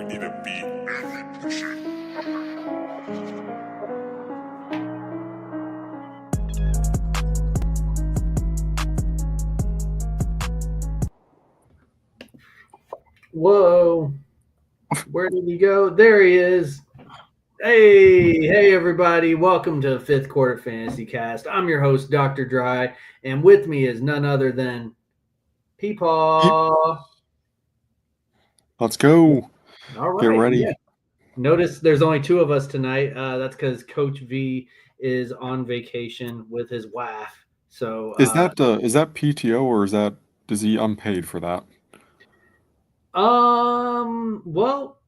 We need a beat. Whoa. Where did he go? There he is. Hey, everybody. Welcome to Fifth Quarter Fantasy Cast. I'm your host, Dr. Drye, and with me is none other than Peepaw. Let's go. All right. Get ready. Yeah. Notice there's only two of us tonight. That's because Coach V is on vacation with his wife. So Is that PTO or is he unpaid for that? well,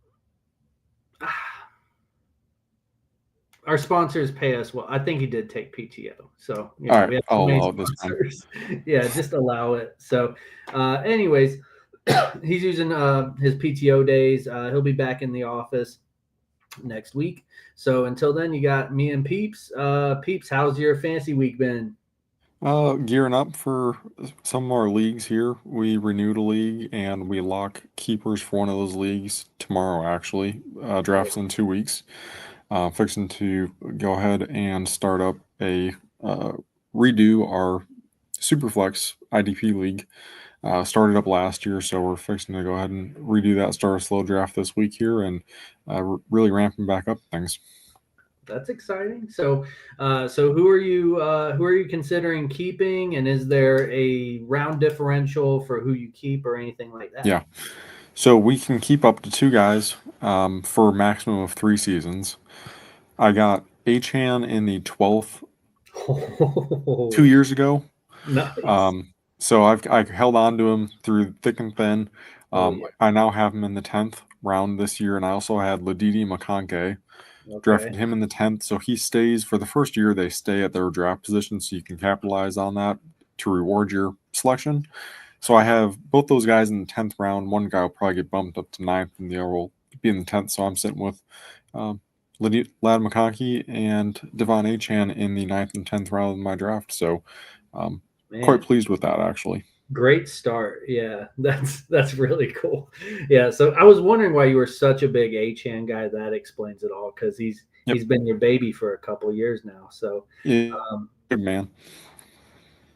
our sponsors pay us well. I think he did take PTO. So All right, we have I'll many allow it this time. sponsors. Yeah, just allow it. So anyways, he's using his PTO days. He'll be back in the office next week. So until then, you got me and Peeps. Peeps, how's your fantasy week been? Gearing up for some of our leagues here. We renewed a league and we lock keepers for one of those leagues tomorrow, actually. Drafts in 2 weeks. Fixing to go ahead and start up redo our Superflex IDP league. Started up last year, so we're fixing to go ahead and redo that, start a slow draft this week here, and really ramping back up things. That's exciting. So who are you considering keeping, and is there a round differential for who you keep or anything like that? Yeah. So we can keep up to 2 guys for a maximum of 3 seasons. I got Achan in the 12th 2 years ago. Nice. So I held on to him through thick and thin. Oh, yeah. I now have him in the 10th round this year, and I also had Ladidi McConkey. Drafted him in the 10th, so he stays for the first year. They stay at their draft position, so you can capitalize on that to reward your selection. So I have both those guys in the 10th round. One guy will probably get bumped up to 9th, and the other will be in the 10th. So I'm sitting with Lad McConkey and Devon Achan in the 9th and 10th round of my draft. So quite pleased with that, actually. Great start. Yeah, that's really cool. Yeah, so I was wondering why you were such a big Achan guy. That explains it all, because he's been your baby for a couple of years now. So good man.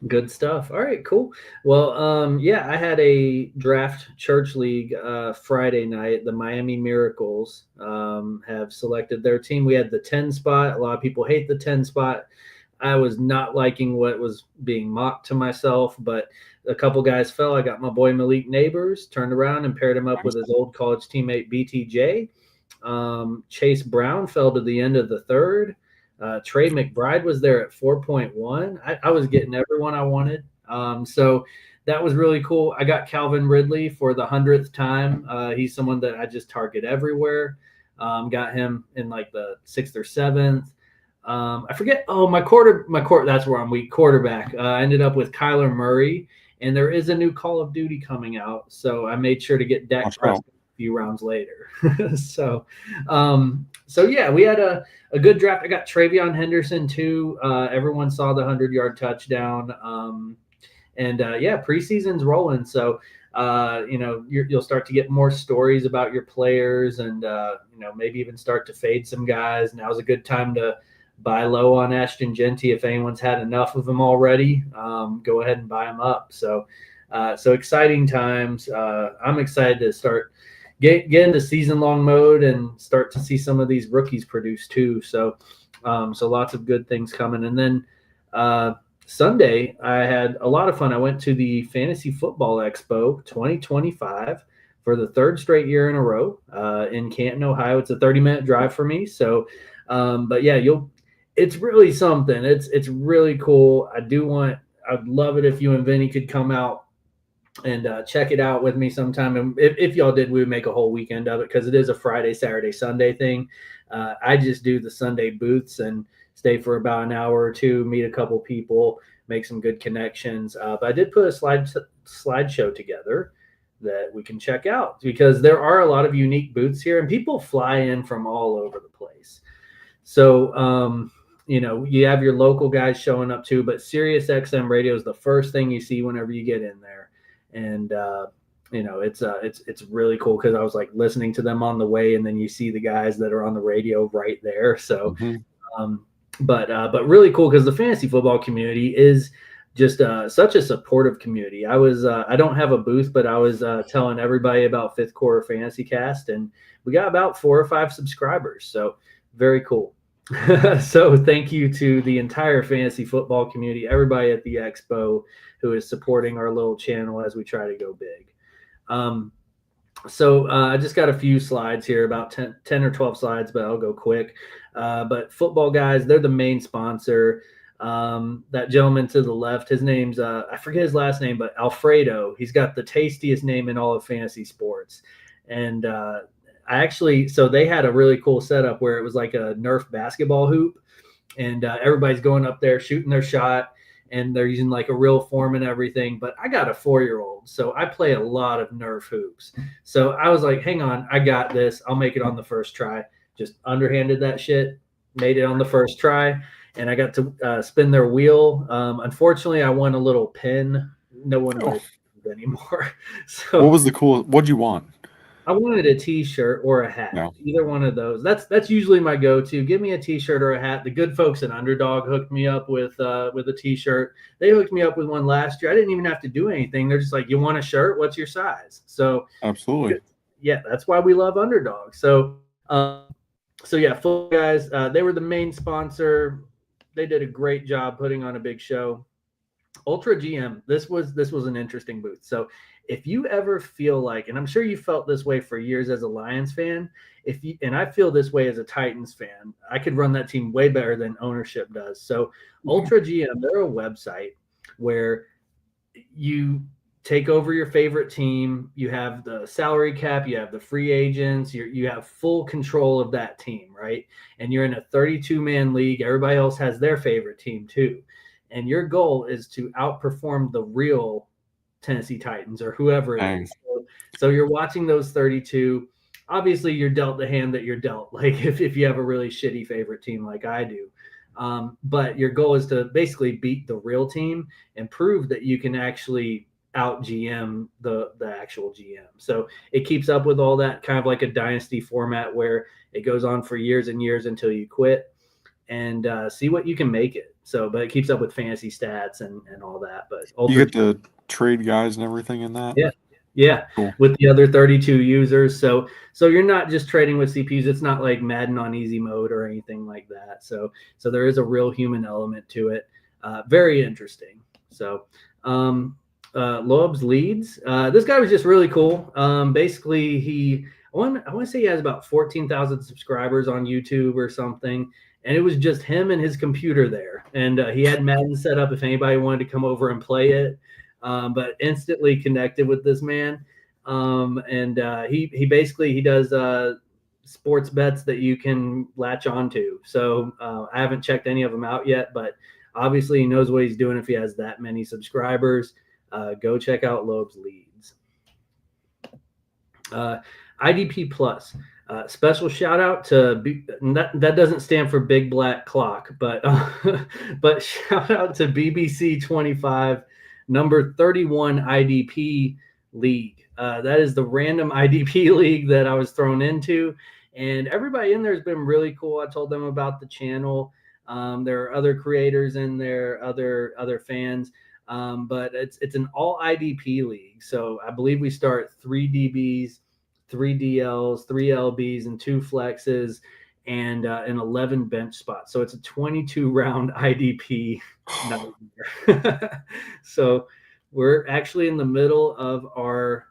Good stuff. All right, cool. Well, yeah, I had a draft church league Friday night. The Miami Miracles have selected their team. We had the 10 spot. A lot of people hate the 10 spot. I was not liking what was being mocked to myself, but a couple guys fell. I got my boy Malik Neighbors, turned around and paired him up with his old college teammate BTJ. Chase Brown fell to the end of the third. Trey McBride was there at 4.1. I was getting everyone I wanted. So that was really cool. I got Calvin Ridley for the 100th time. He's someone that I just target everywhere. Got him in like the 6th or 7th. I forget. Oh, my that's where I'm weak. Quarterback. I ended up with Kyler Murray, and there is a new Call of Duty coming out, so I made sure to get Dak Prescott a few rounds later. So yeah, we had a good draft. I got Travion Henderson too. Everyone saw the 100-yard touchdown. Yeah, preseason's rolling, so you'll start to get more stories about your players, and maybe even start to fade some guys. Now's a good time to buy low on Ashton Genty. If anyone's had enough of him already, go ahead and buy him up. So exciting times. I'm excited to start get into season-long mode and start to see some of these rookies produce too. So lots of good things coming. And then Sunday, I had a lot of fun. I went to the Fantasy Football Expo 2025 for the 3rd straight year in a row in Canton, Ohio. It's a 30-minute drive for me. So, but yeah, it's really something. It's really cool. I'd love it if you and Vinny could come out and check it out with me sometime. And if y'all did, we would make a whole weekend of it, because it is a Friday, Saturday, Sunday thing. I just do the Sunday booths and stay for about an hour or two, meet a couple people, make some good connections. But I did put a slideshow together that we can check out, because there are a lot of unique booths here, and people fly in from all over the place. So, you have your local guys showing up too, but Sirius XM radio is the first thing you see whenever you get in there. And it's really cool because I was like listening to them on the way, and then you see the guys that are on the radio right there. So, but really cool because the fantasy football community is just such a supportive community. I don't have a booth, but I was telling everybody about Fifth Quarter Fantasy Cast, and we got about 4 or 5 subscribers. So very cool. So thank you to the entire fantasy football community, everybody at the expo who is supporting our little channel as we try to go big. So I just got a few slides here, about 10 or 12 slides, but I'll go quick. But Football Guys, they're the main sponsor. That gentleman to the left, his name's, I forget his last name, but Alfredo. He's got the tastiest name in all of fantasy sports. And so they had a really cool setup where it was like a Nerf basketball hoop, and everybody's going up there shooting their shot, and they're using like a real form and everything. But I got a 4-year-old, so I play a lot of Nerf hoops. So I was like, hang on, I got this. I'll make it on the first try. Just underhanded that shit, made it on the first try, and I got to spin their wheel. Unfortunately, I won a little pin. No one would anymore. So what was the cool? What'd you want? I wanted a T-shirt or a hat. No. Either one of those. That's usually my go-to. Give me a T-shirt or a hat. The good folks at Underdog hooked me up with a T-shirt. They hooked me up with one last year. I didn't even have to do anything. They're just like, "You want a shirt? What's your size?" So absolutely, yeah, that's why we love Underdog. So yeah, Football Guys. They were the main sponsor. They did a great job putting on a big show. Ultra GM. This was an interesting booth. So if you ever feel like, and I'm sure you felt this way for years as a Lions fan, and I feel this way as a Titans fan, I could run that team way better than ownership does. So Ultra GM, they're a website where you take over your favorite team. You have the salary cap, you have the free agents, you have full control of that team, right? And you're in a 32-man league. Everybody else has their favorite team too. And your goal is to outperform the real Tennessee Titans or whoever it is. So you're watching those 32. Obviously, you're dealt the hand that you're dealt, like if you have a really shitty favorite team like I do. But your goal is to basically beat the real team and prove that you can actually out GM the actual GM. So it keeps up with all that, kind of like a dynasty format where it goes on for years and years until you quit and see what you can make it. So, but it keeps up with fantasy stats and all that. But you get the trade guys and everything in that. Yeah, cool. With the other 32 users. So you're not just trading with CPUs. It's not like Madden on easy mode or anything like that. So there is a real human element to it. Very interesting. So Loeb's leads. This guy was just really cool. Basically, I want to say he has about 14,000 subscribers on YouTube or something. And it was just him and his computer there. And he had Madden set up if anybody wanted to come over and play it. But instantly connected with this man. He basically does sports bets that you can latch onto. So I haven't checked any of them out yet, but obviously he knows what he's doing if he has that many subscribers. Go check out Loeb's leads. IDP Plus. Special shout out to that doesn't stand for Big Black Clock, but shout out to BBC 25, number 31 IDP league. That is the random IDP league that I was thrown into, and everybody in there has been really cool. I told them about the channel. There are other creators in there, other fans, but it's an all IDP league. So I believe we start 3 DBs. 3 DLs, 3 LBs, and 2 flexes, and an 11 bench spot. So it's a 22-round IDP nightmare. So we're actually in the middle of our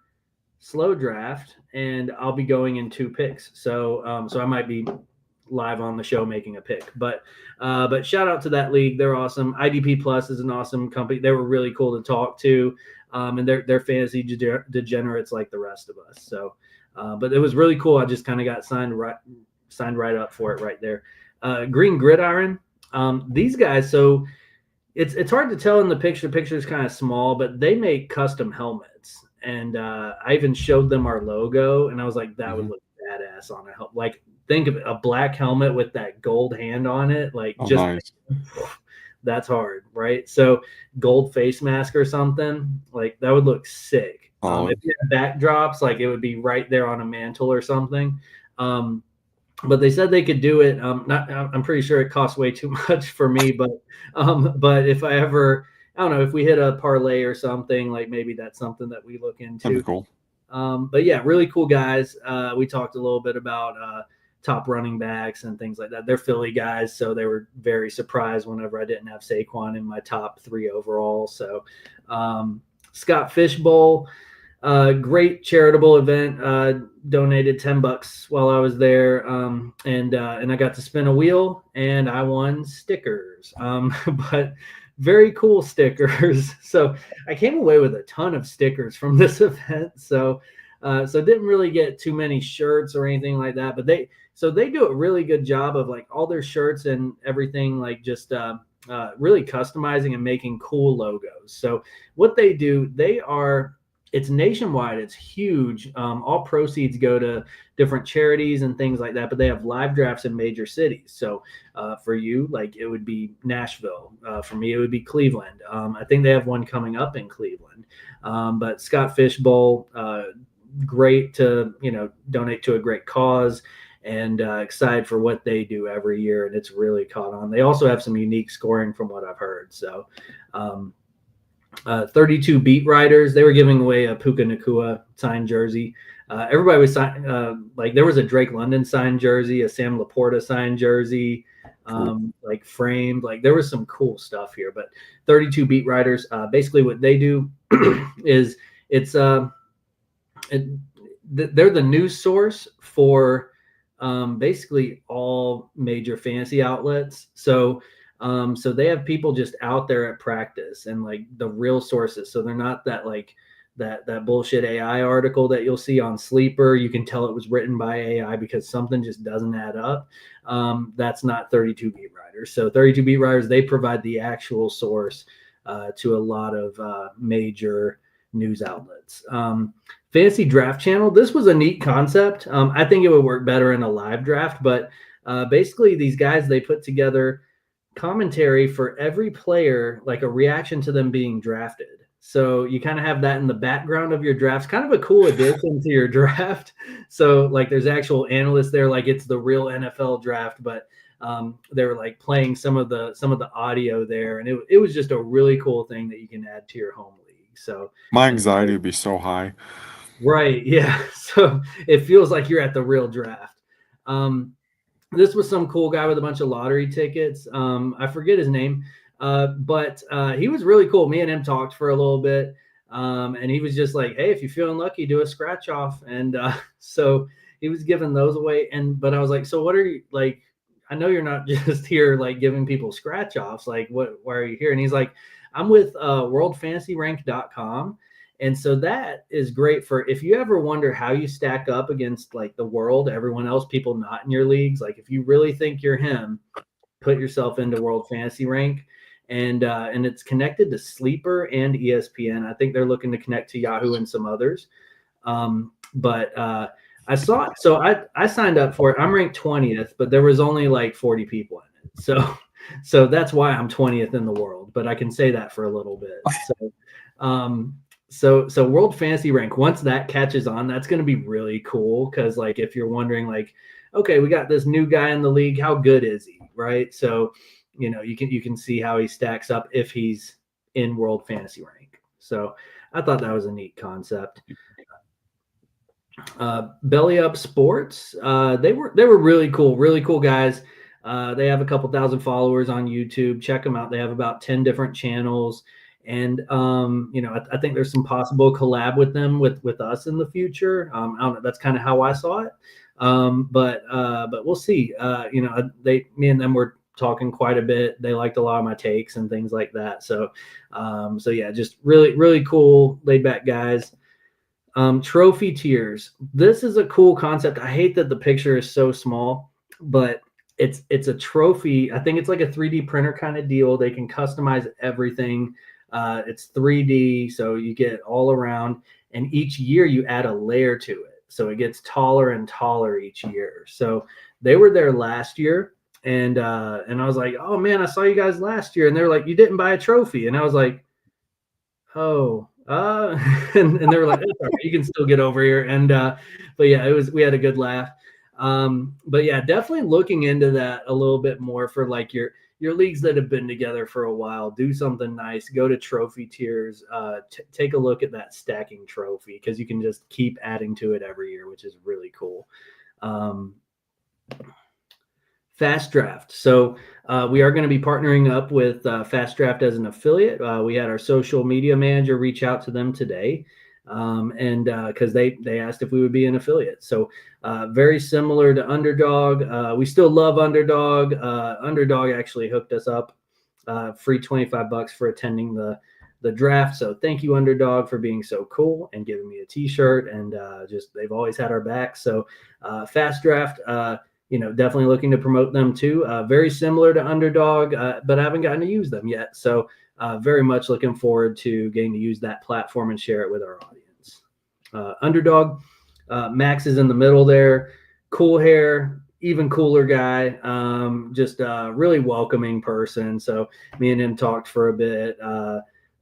slow draft, and I'll be going in 2 picks. So I might be live on the show making a pick. But shout out to that league. They're awesome. IDP Plus is an awesome company. They were really cool to talk to, and they're fantasy degenerates like the rest of us. So. But it was really cool. I just kind of got signed right up for it right there. Green Gridiron. These guys, so it's hard to tell in the picture. The picture is kind of small, but they make custom helmets. And I even showed them our logo, and I was like, that would look badass on a helmet. Like, think of it, a black helmet with that gold hand on it. Like, nice. That's hard, right? So gold face mask or something, like that would look sick. If you had backdrops, like it would be right there on a mantle or something. But they said they could do it. I'm pretty sure it costs way too much for me, but if I ever, I don't know, if we hit a parlay or something, like maybe that's something that we look into. That'd be cool. But yeah, really cool guys. We talked a little bit about top running backs and things like that. They're Philly guys, so they were very surprised whenever I didn't have Saquon in my top 3 overall. So Scott Fishbowl, great charitable event. Donated $10 while I was there, and I got to spin a wheel and I won stickers. But very cool stickers. So I came away with a ton of stickers from this event. So didn't really get too many shirts or anything like that, but they do a really good job of like all their shirts and everything, like just really customizing and making cool logos. So what they do, it's nationwide. It's huge. All proceeds go to different charities and things like that, but they have live drafts in major cities. So for you, like it would be Nashville. For me, it would be Cleveland. I think they have one coming up in Cleveland. But Scott Fishbowl, great to, donate to a great cause, and excited for what they do every year. And it's really caught on. They also have some unique scoring from what I've heard. So 32 beat writers, they were giving away a Puka Nakua signed jersey. Everybody was like there was a Drake London signed jersey, a Sam Laporta signed jersey, like framed. Like there was some cool stuff here. But 32 beat writers, basically what they do is they're the news source for basically all major fantasy outlets. So they have people just out there at practice and like the real sources. So they're not that like that bullshit AI article that you'll see on Sleeper. You can tell it was written by AI because something just doesn't add up. That's not 32 beat writers. So 32 beat writers, they provide the actual source to a lot of major news outlets. Fantasy Draft Channel, this was a neat concept. I think it would work better in a live draft, but basically these guys, they put together commentary for every player, like a reaction to them being drafted. So you kind of have that in the background of your drafts, kind of a cool addition to your draft. So like there's actual analysts there, like it's the real NFL draft, but they were like playing some of the audio there, and it was just a really cool thing that you can add to your home league. So my anxiety would be so high. Right. Yeah. So it feels like you're at the real draft. This was some cool guy with a bunch of lottery tickets. I forget his name, but he was really cool. Me and him talked for a little bit, and he was just like, "Hey, if you're feeling lucky, do a scratch off." And so he was giving those away. But I was like, "So what are you like? I know you're not just here like giving people scratch offs. Like, why are you here?" And he's like, "I'm with WorldFantasyRank.com." And so that is great for if you ever wonder how you stack up against like the world, everyone else, people not in your leagues. Like if you really think you're him, put yourself into World Fantasy Rank, and it's connected to Sleeper and ESPN. I think they're looking to connect to Yahoo and some others. But I saw it, so I signed up for it. I'm ranked 20th, but there was only like 40 people in it. So that's why I'm 20th in the world. But I can say that for a little bit. So World Fantasy Rank, once that catches on, that's going to be really cool. Cause like, if you're wondering like, okay, we got this new guy in the league, how good is he? Right. So, you can see how he stacks up if he's in World Fantasy Rank. So I thought that was a neat concept. Belly Up Sports, they were really cool guys. They have a couple thousand followers on YouTube. Check them out. They have about 10 different channels. And, I think there's some possible collab with them with us in the future. I don't know. That's kind of how I saw it. But we'll see. Me and them were talking quite a bit. They liked a lot of my takes and things like that. So yeah, just really, really cool, laid back guys. Trophy tiers. This is a cool concept. I hate that the picture is so small, but it's a trophy. I think it's like a 3D printer kind of deal. They can customize everything. It's 3D, so you get it all around, and each year you add a layer to it, so it gets taller and taller each year. So they were there last year, and I was like, "Oh man, I saw you guys last year," and they're like, "You didn't buy a trophy," and I was like, "Oh, And they were like, "It's all right, you can still get over here." And but yeah, we had a good laugh. But yeah, definitely looking into that a little bit more for like your leagues that have been together for a while. Do something nice. Go to trophy tiers. Take a look at that stacking trophy, because you can just keep adding to it every year, which is really cool. Fast Draft. So we are going to be partnering up with Fast Draft as an affiliate. We had our social media manager reach out to them today, and because they asked if we would be an affiliate. So very similar to Underdog. We still love Underdog. Underdog actually hooked us up free $25 for attending the draft. So thank you, Underdog, for being so cool and giving me a T-shirt. And just they've always had our back. So Fast Draft. Definitely looking to promote them too. Very similar to Underdog, but I haven't gotten to use them yet. So very much looking forward to getting to use that platform and share it with our audience. Underdog, Max is in the middle there. Cool hair, even cooler guy. Just a really welcoming person. So me and him talked for a bit.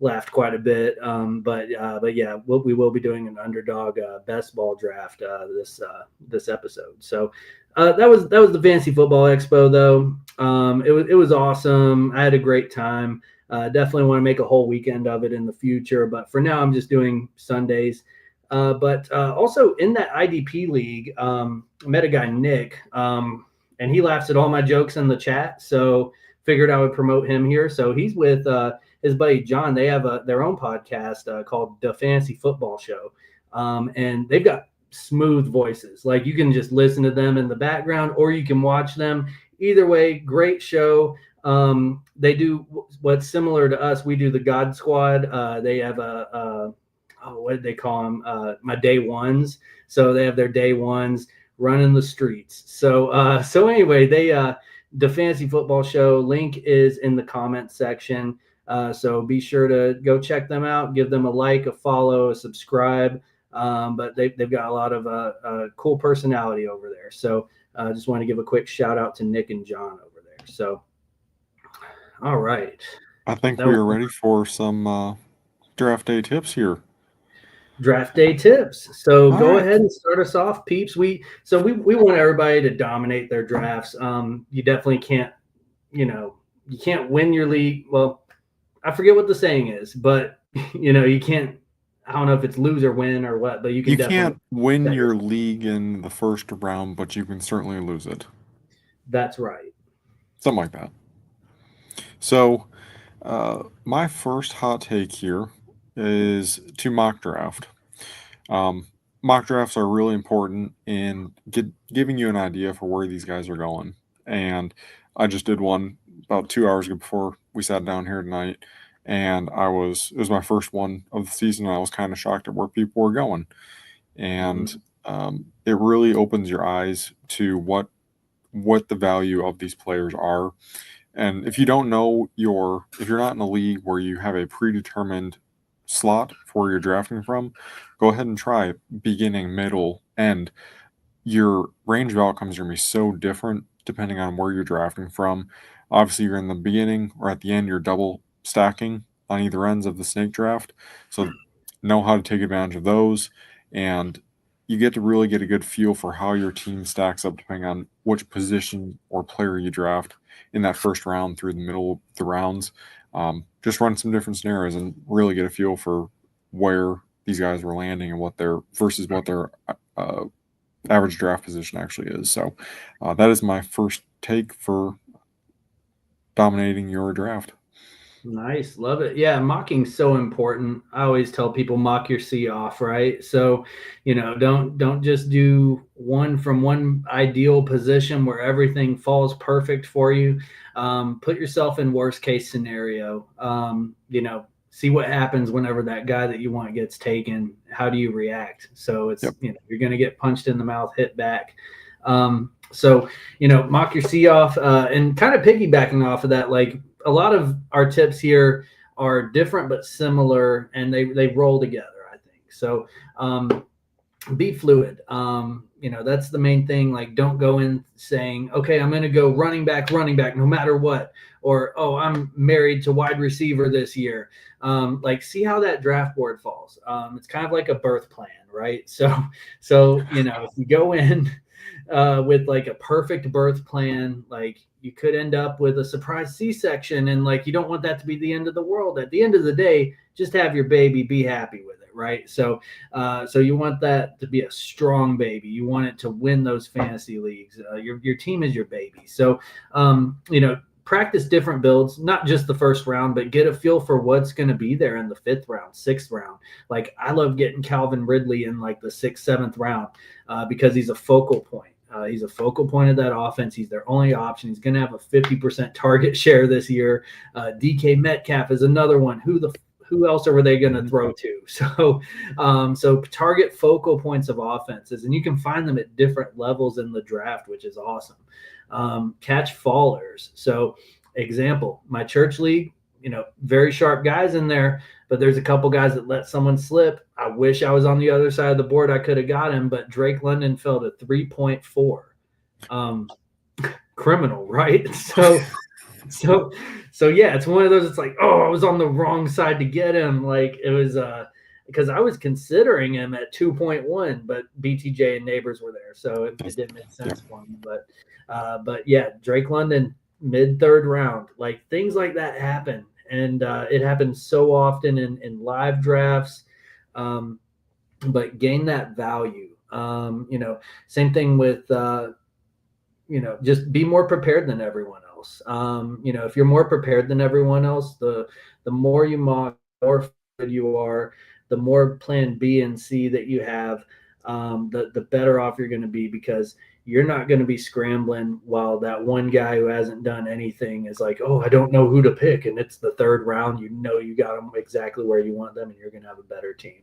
Laughed quite a bit, but yeah, we will be doing an Underdog Bestball draft this episode. So that was the Fantasy Football Expo, though. It was awesome. I had a great time. Definitely want to make a whole weekend of it in the future, but for now, I'm just doing Sundays. But also in that IDP league, I met a guy, Nick, and he laughs at all my jokes in the chat. So figured I would promote him here. So he's with his buddy John. They have their own podcast called The Fantasy Football Show, and they've got smooth voices. Like you can just listen to them in the background, or you can watch them. Either way, great show. They do what's similar to us. We do the God Squad. They have what did they call them? My day ones. So they have their day ones running the streets. So anyway, the Fantasy Football Show link is in the comment section. So be sure to go check them out. Give them a like, a follow, a subscribe. But they've got a lot of cool personality over there. So I just want to give a quick shout out to Nick and John over there. So, all right. I think we are ready for some draft day tips here. Draft day tips. So go ahead and start us off, peeps. We want everybody to dominate their drafts. You definitely can't, you can't win your league. Well, I forget what the saying is, but you can't. I don't know if it's lose or win or what, but you can't win your league in the first round, but you can certainly lose it. That's right. Something like that. So my first hot take here is to mock draft. Mock drafts are really important in giving you an idea for where these guys are going. And I just did one about 2 hours ago before we sat down here tonight. And it was my first one of the season. And I was kind of shocked at where people were going. And it really opens your eyes to what the value of these players are. And if you don't know if you're not in a league where you have a predetermined slot for where you're drafting from, go ahead and try beginning, middle, end. Your range of outcomes are going to be so different depending on where you're drafting from. Obviously, you're in the beginning or at the end, you're double stacking on either ends of the snake draft. So know how to take advantage of those, and you get to really get a good feel for how your team stacks up depending on which position or player you draft in that first round through the middle of the rounds. Just run some different scenarios and really get a feel for where these guys were landing and what their average draft position actually is. So that is my first take for dominating your draft. Nice. Love it. Yeah. Mocking's so important. I always tell people mock your C off, right? So, don't just do one from one ideal position where everything falls perfect for you. Put yourself in worst case scenario. See what happens whenever that guy that you want gets taken. How do you react? So it's, you're going to get punched in the mouth, hit back. So, mock your C off, and kind of piggybacking off of that, like, a lot of our tips here are different but similar, and they roll together, I think. So be fluid. That's the main thing. Like, don't go in saying, okay, I'm going to go running back, no matter what. Or, oh, I'm married to wide receiver this year. Like, see how that draft board falls. It's kind of like a birth plan, right? So if you go in with like a perfect birth plan, like you could end up with a surprise C-section, and like you don't want that to be the end of the world. At the end of the day, just have your baby, be happy with it, right? So you want that to be a strong baby. You want it to win those fantasy leagues. Your team is your baby. So practice different builds, not just the first round, but get a feel for what's going to be there in the 5th round, 6th round. Like, I love getting Calvin Ridley in like the 6th, 7th round because he's a focal point. He's a focal point of that offense. He's their only option. He's going to have a 50% target share this year. DK Metcalf is another one. Who else were they going to throw to? So target focal points of offenses, and you can find them at different levels in the draft, which is awesome. Catch fallers. So example, my church league, very sharp guys in there, but there's a couple guys that let someone slip. I wish I was on the other side of the board. I could have got him, but Drake London fell to 3.4. Criminal, right? So yeah, it's one of those. It's like, oh, I was on the wrong side to get him. Like, it was because I was considering him at 2.1, but BTJ and Neighbors were there, so it didn't make sense for me. But yeah, Drake London mid 3rd round, like things like that happen, and it happens so often in live drafts. But gain that value. Same thing with just be more prepared than everyone else. If you're more prepared than everyone else, the more you mock, the more good you are, the more plan B and C that you have, the better off you're going to be, because you're not going to be scrambling while that one guy who hasn't done anything is like, oh, I don't know who to pick. And it's the 3rd round. You got them exactly where you want them, and you're going to have a better team.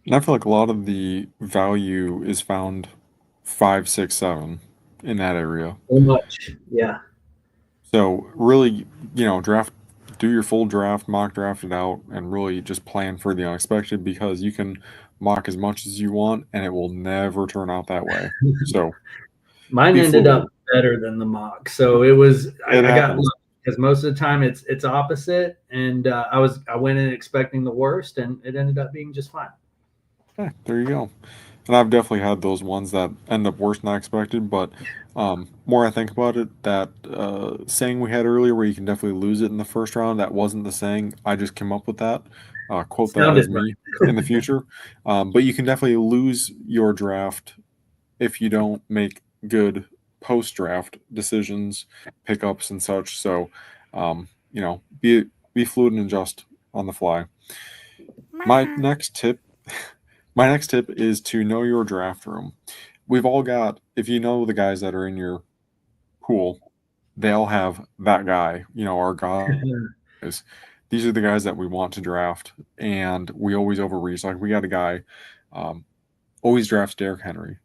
And I feel like a lot of the value is found 5, 6, 7 in that area. So much. Yeah. So really, do your full draft, mock draft it out, and really just plan for the unexpected, because you can mock as much as you want and it will never turn out that way. So mine ended up better than the mock. So it was, I got lucky, because most of the time it's opposite. And I went in expecting the worst, and it ended up being just fine. Okay, there you go. And I've definitely had those ones that end up worse than I expected, but more I think about it, that saying we had earlier where you can definitely lose it in the 1st round, that wasn't the saying. I just came up with that. Quote that as me in the future. But you can definitely lose your draft if you don't make good post-draft decisions, pickups, and such. So, be fluid and adjust on the fly. My next tip is to know your draft room. We've all got, if you know the guys that are in your pool, they all have that guy, our guys. These are the guys that we want to draft, and we always overreach. Like, we got a guy, always drafts Derrick Henry.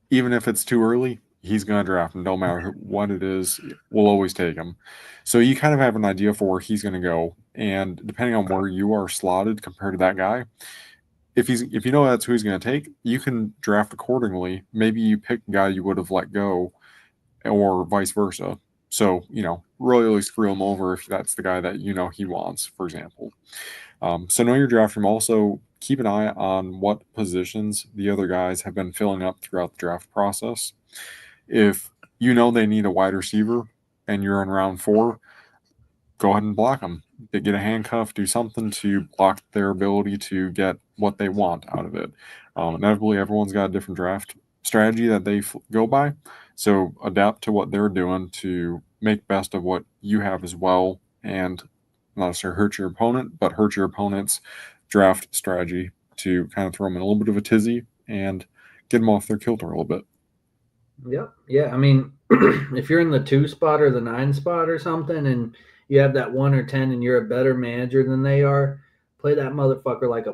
Even if it's too early, he's going to draft him. No matter what it is, we'll always take him. So you kind of have an idea for where he's going to go, and depending on where you are slotted compared to that guy, if you know that's who he's going to take, you can draft accordingly. Maybe you pick a guy you would have let go, or vice versa. So, really screw him over if that's the guy that he wants, for example. So know your draft room. Also, keep an eye on what positions the other guys have been filling up throughout the draft process. If you know they need a wide receiver and you're in round 4, go ahead and block them. Get a handcuff, do something to block their ability to get what they want out of it. Inevitably, everyone's got a different draft strategy that they go by. So adapt to what they're doing to make best of what you have as well, and not necessarily hurt your opponent, but hurt your opponent's draft strategy to kind of throw them in a little bit of a tizzy and get them off their kilter a little bit. Yep. Yeah. I mean, if you're in the 2 spot or the 9 spot or something, and you have that 1 or 10 and you're a better manager than they are, play that motherfucker like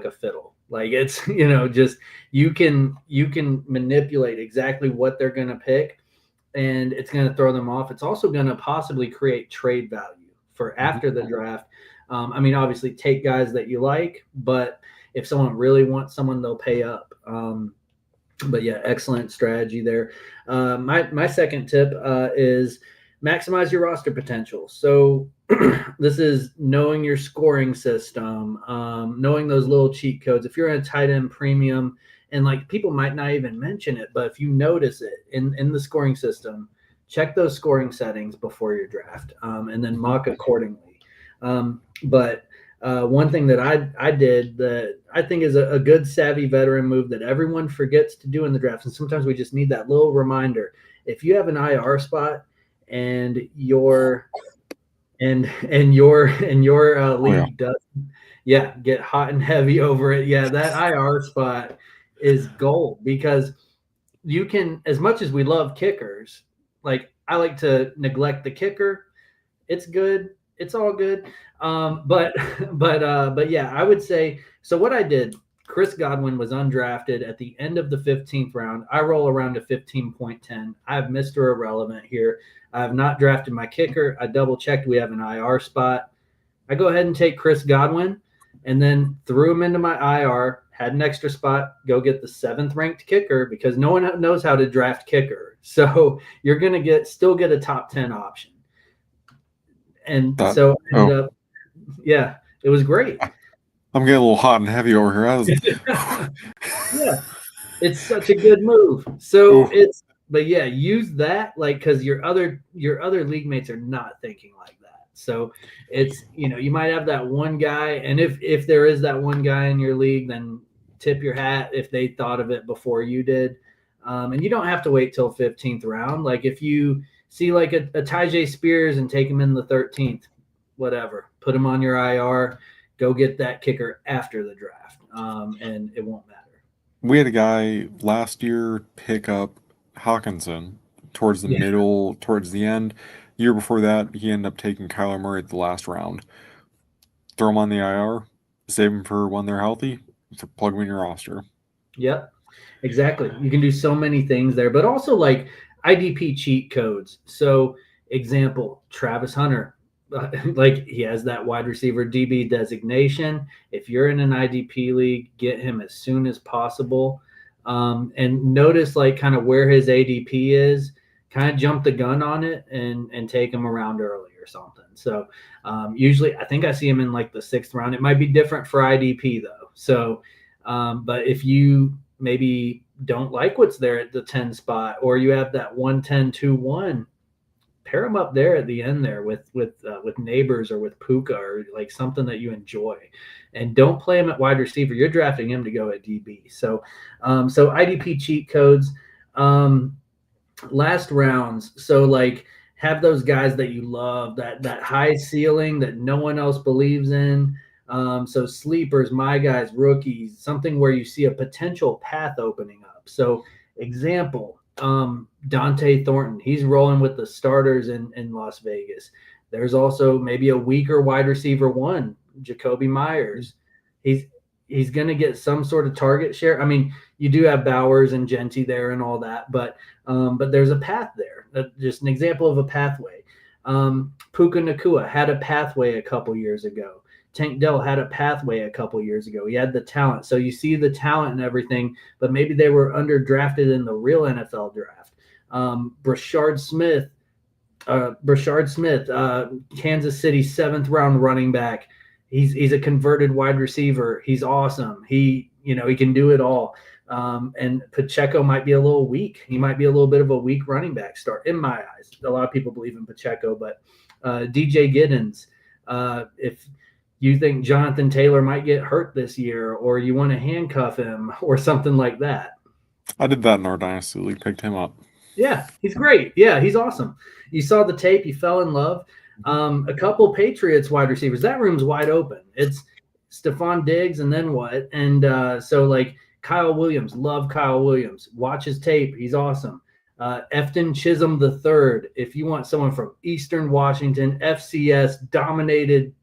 a fiddle. Like, it's, just, you can manipulate exactly what they're going to pick, and it's going to throw them off. It's also going to possibly create trade value for after the draft. Obviously take guys that you like, but if someone really wants someone, they'll pay up. But yeah, excellent strategy there. My second tip is maximize your roster potential. So this is knowing your scoring system, knowing those little cheat codes. If you're in a tight end premium, and like people might not even mention it, but if you notice it in the scoring system, check those scoring settings before your draft, and then mock accordingly. But one thing that I did that I think is a good savvy veteran move that everyone forgets to do in the draft, and sometimes we just need that little reminder. If you have an IR spot and your league doesn't, get hot and heavy over it. Yeah, that IR spot is gold, because you can, as much as we love kickers, like I like to neglect the kicker. It's good. It's all good. But yeah, I would say, so what I did, Chris Godwin was undrafted at the end of the 15th round. I roll around to 15.10. I have Mr. Irrelevant here. I have not drafted my kicker. I double checked. We have an IR spot. I go ahead and take Chris Godwin and then threw him into my IR, had an extra spot, go get the 7th ranked kicker, because no one knows how to draft kicker. So you're going to still get a top 10 option. And so I ended up, it was great. I'm getting a little hot and heavy over here. Yeah, it's such a good move. So use that, like, because your other league mates are not thinking like that. So it's, you might have that one guy, and if there is that one guy in your league, then tip your hat if they thought of it before you did. And you don't have to wait till 15th round. Like if you see like a Tyjae Spears and take him in the 13th, whatever, put him on your IR, go get that kicker after the draft, and it won't matter. We had a guy last year pick up Hawkinson towards the middle, towards the end. Year before that, he ended up taking Kyler Murray at the last round. Throw him on the IR, save him for when they're healthy, to plug him in your roster. Yep, exactly. You can do so many things there, but also like IDP cheat codes. So example, Travis Hunter, like he has that wide receiver DB designation. If you're in an IDP league, get him as soon as possible. And notice like kind of where his ADP is, kind of jump the gun on it and take him around early or something. So usually I think I see him in like the 6th round. It might be different for IDP though. So, but if you maybe don't like what's there at the 10 spot, or you have that 110-2-1, pair them up there at the end there with Neighbors or with Puka, or like something that you enjoy, and don't play him at wide receiver. You're drafting him to go at DB. So IDP cheat codes, last rounds. So like have those guys that you love, that high ceiling that no one else believes in. So sleepers, my guys, rookies, something where you see a potential path opening up. So example, Dante Thornton, he's rolling with the starters in Las Vegas. There's also maybe a weaker wide receiver 1, Jacoby Myers. He's going to get some sort of target share. I mean, you do have Bowers and Genty there and all that, but there's a path there. Just an example of a pathway. Puka Nacua had a pathway a couple years ago. Tank Dell had a pathway a couple years ago. He had the talent. So you see the talent and everything, but maybe they were underdrafted in the real NFL draft. Brashard Smith, Kansas City 7th round running back. He's a converted wide receiver. He's awesome. He can do it all. And Pacheco might be a little weak. He might be a little bit of a weak running back start in my eyes. A lot of people believe in Pacheco, but DJ Giddens, if you think Jonathan Taylor might get hurt this year, or you want to handcuff him or something like that. I did that in our Dynasty League, picked him up. Yeah, he's great. Yeah, he's awesome. You saw the tape, you fell in love. A couple Patriots wide receivers, that room's wide open. It's Stephon Diggs and then what? And so like Kyle Williams, love Kyle Williams. Watch his tape, he's awesome. Efton Chisholm III, if you want someone from Eastern Washington, FCS, dominated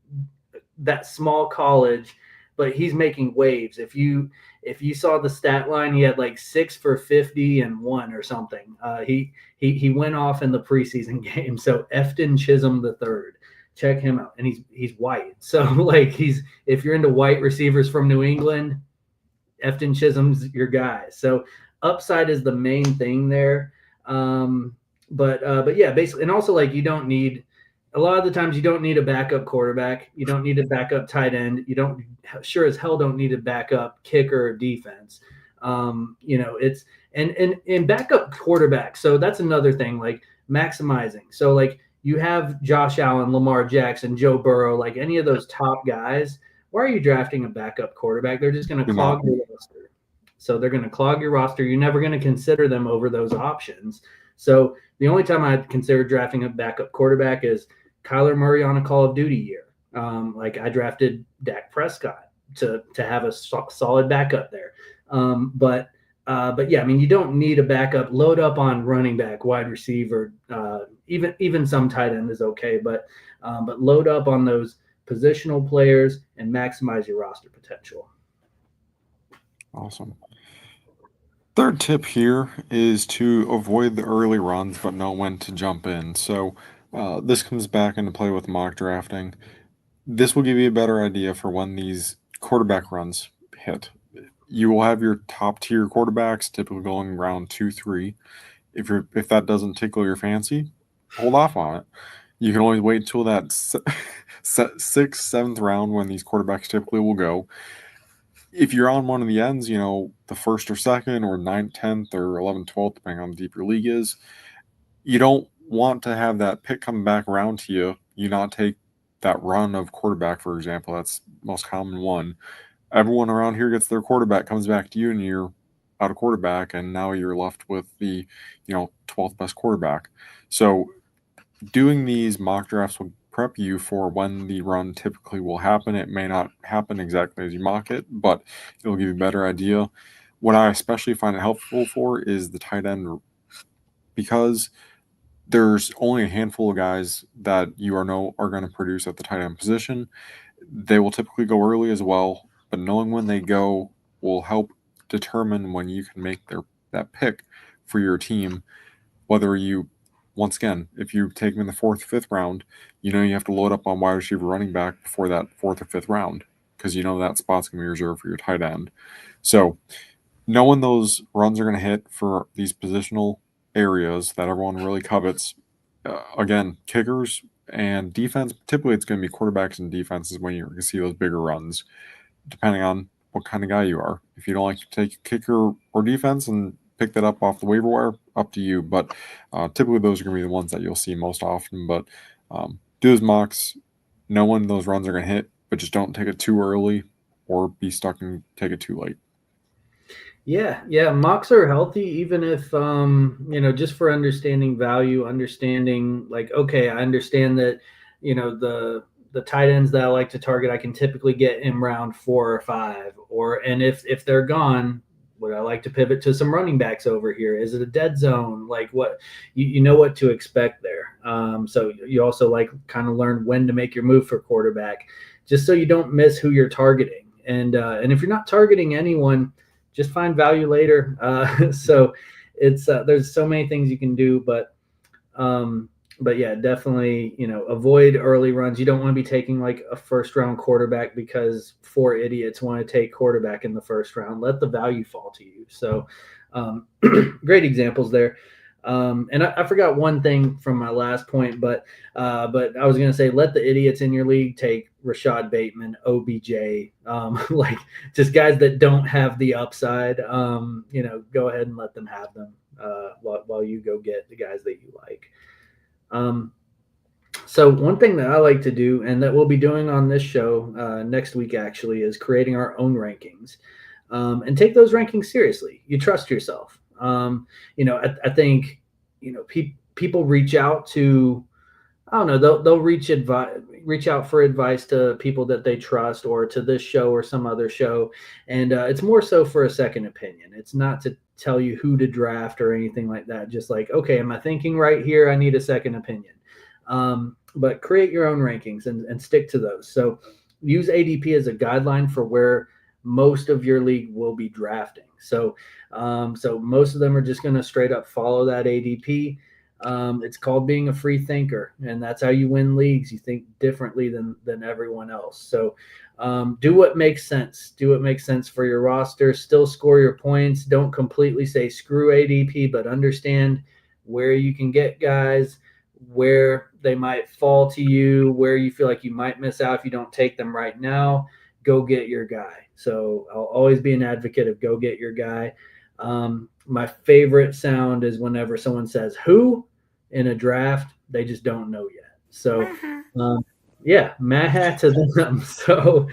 that small college, but he's making waves. If you saw the stat line, he had like 6 for 50 and 1 or something. He went off in the preseason game. So Efton Chisholm III, check him out. And he's white. So like if you're into white receivers from New England, Efton Chisholm's your guy. So upside is the main thing there. But yeah, basically, and also like you don't need a lot of the times you don't need a backup quarterback. You don't need a backup tight end. You don't sure as hell don't need a backup kicker or defense. It's and backup quarterback. So that's another thing, like maximizing. So like you have Josh Allen, Lamar Jackson, Joe Burrow, like any of those top guys. Why are you drafting a backup quarterback? They're just going to clog your roster. So they're going to clog your roster. You're never going to consider them over those options. So the only time I'd consider drafting a backup quarterback is Kyler Murray on a Call of Duty year. Like I drafted Dak Prescott to have a solid backup there. But yeah, I mean, you don't need a backup. Load up on running back, wide receiver, even some tight end is okay. But load up on those positional players and maximize your roster potential. Awesome. Third tip here is to avoid the early runs, but know when to jump in. So this comes back into play with mock drafting. This will give you a better idea for when these quarterback runs hit. You will have your top tier quarterbacks typically going round 2, 3. If that doesn't tickle your fancy, hold off on it. You can always wait until that 6th, 7th round when these quarterbacks typically will go. If you're on one of the ends, the 1st or 2nd or 9th, 10th or 11th, 12th, depending on how deep your league is, you don't want to have that pick coming back around to you. You not take that run of quarterback, for example. That's the most common one. Everyone around here gets their quarterback, comes back to you, and you're out of quarterback, and now you're left with the 12th best quarterback. So doing these mock drafts will prep you for when the run typically will happen. It may not happen exactly as you mock it, but it'll give you a better idea. What I especially find it helpful for is the tight end, because there's only a handful of guys that you are going to produce at the tight end position. They will typically go early as well, but knowing when they go will help determine when you can make that pick for your team. Whether you, once again, if you take them in the 4th, 5th round, you have to load up on wide receiver, running back before that 4th or 5th round, because that spot's going to be reserved for your tight end. So knowing those runs are going to hit for these positional areas that everyone really covets, again, kickers and defense, typically it's going to be quarterbacks and defenses when you're going to see those bigger runs, depending on what kind of guy you are. If you don't like to take kicker or defense and pick that up off the waiver wire, up to you. But typically those are going to be the ones that you'll see most often. But do those mocks, know when those runs are going to hit, but just don't take it too early or be stuck and take it too late. Yeah, mocks are healthy, even if just for understanding value, understanding like, okay, I understand that the tight ends that I like to target, I can typically get in round 4 or 5, and if they're gone, would I like to pivot to some running backs over here? Is it a dead zone? Like what you know what to expect there. So you also like kind of learn when to make your move for quarterback, just so you don't miss who you're targeting. And if you're not targeting anyone, just find value later. So it's there's so many things you can do, but yeah, definitely avoid early runs. You don't want to be taking like a 1st round quarterback because 4 idiots want to take quarterback in the 1st round. Let the value fall to you. So great examples there. And I forgot one thing from my last point, but I was going to say, let the idiots in your league take Rashad Bateman, OBJ, like just guys that don't have the upside. Go ahead and let them have them while you go get the guys that you like. So one thing that I like to do, and that we'll be doing on this show next week actually, is creating our own rankings, and take those rankings seriously. You trust yourself. I think people reach out to, I don't know, they'll reach out for advice to people that they trust, or to this show or some other show, and it's more so for a second opinion. It's not to tell you who to draft or anything like that. Just like, okay, am I thinking right here? I need a second opinion. But create your own rankings and stick to those. So use ADP as a guideline for where most of your league will be drafting. So most of them are just going to straight up follow that ADP. It's called being a free thinker, and that's how you win leagues. You think differently than everyone else. So do what makes sense. Do what makes sense for your roster. Still score your points. Don't completely say screw ADP, but understand where you can get guys, where they might fall to you, where you feel like you might miss out if you don't take them right now. Go get your guy. So I'll always be an advocate of go get your guy. My favorite sound is whenever someone says who in a draft, they just don't know yet. So yeah, maha to them. So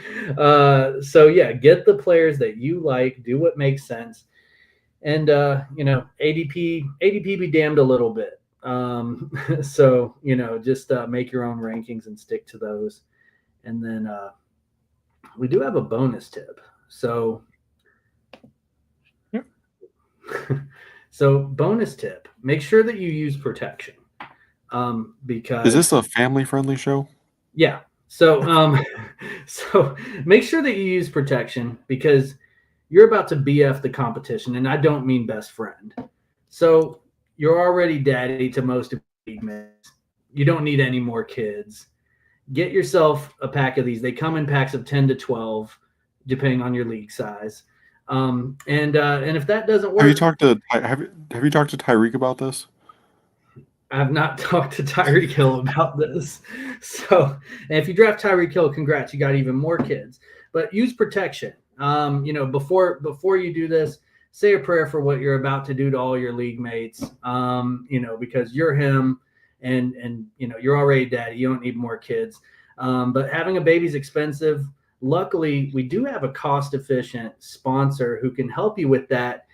yeah, get the players that you like, do what makes sense. And ADP be damned a little bit. So just make your own rankings and stick to those. And then we do have a bonus tip. So so bonus tip, make sure that you use protection. Because is this a family-friendly show? Yeah. So so make sure that you use protection because you're about to BF the competition, and I don't mean best friend. So you're already daddy to most of the league mates. You don't need any more kids. Get yourself a pack of these. They come in packs of 10 to 12, depending on your league size. And if that doesn't work, have you talked to Tyreek about this? I've not talked to Tyreek Hill about this. So, and if you draft Tyreek Hill, congrats, you got even more kids. But use protection. Before you do this, say a prayer for what you're about to do to all your league mates. Because you're him, and you're already daddy. You don't need more kids. But having a baby's expensive. Luckily, we do have a cost-efficient sponsor who can help you with that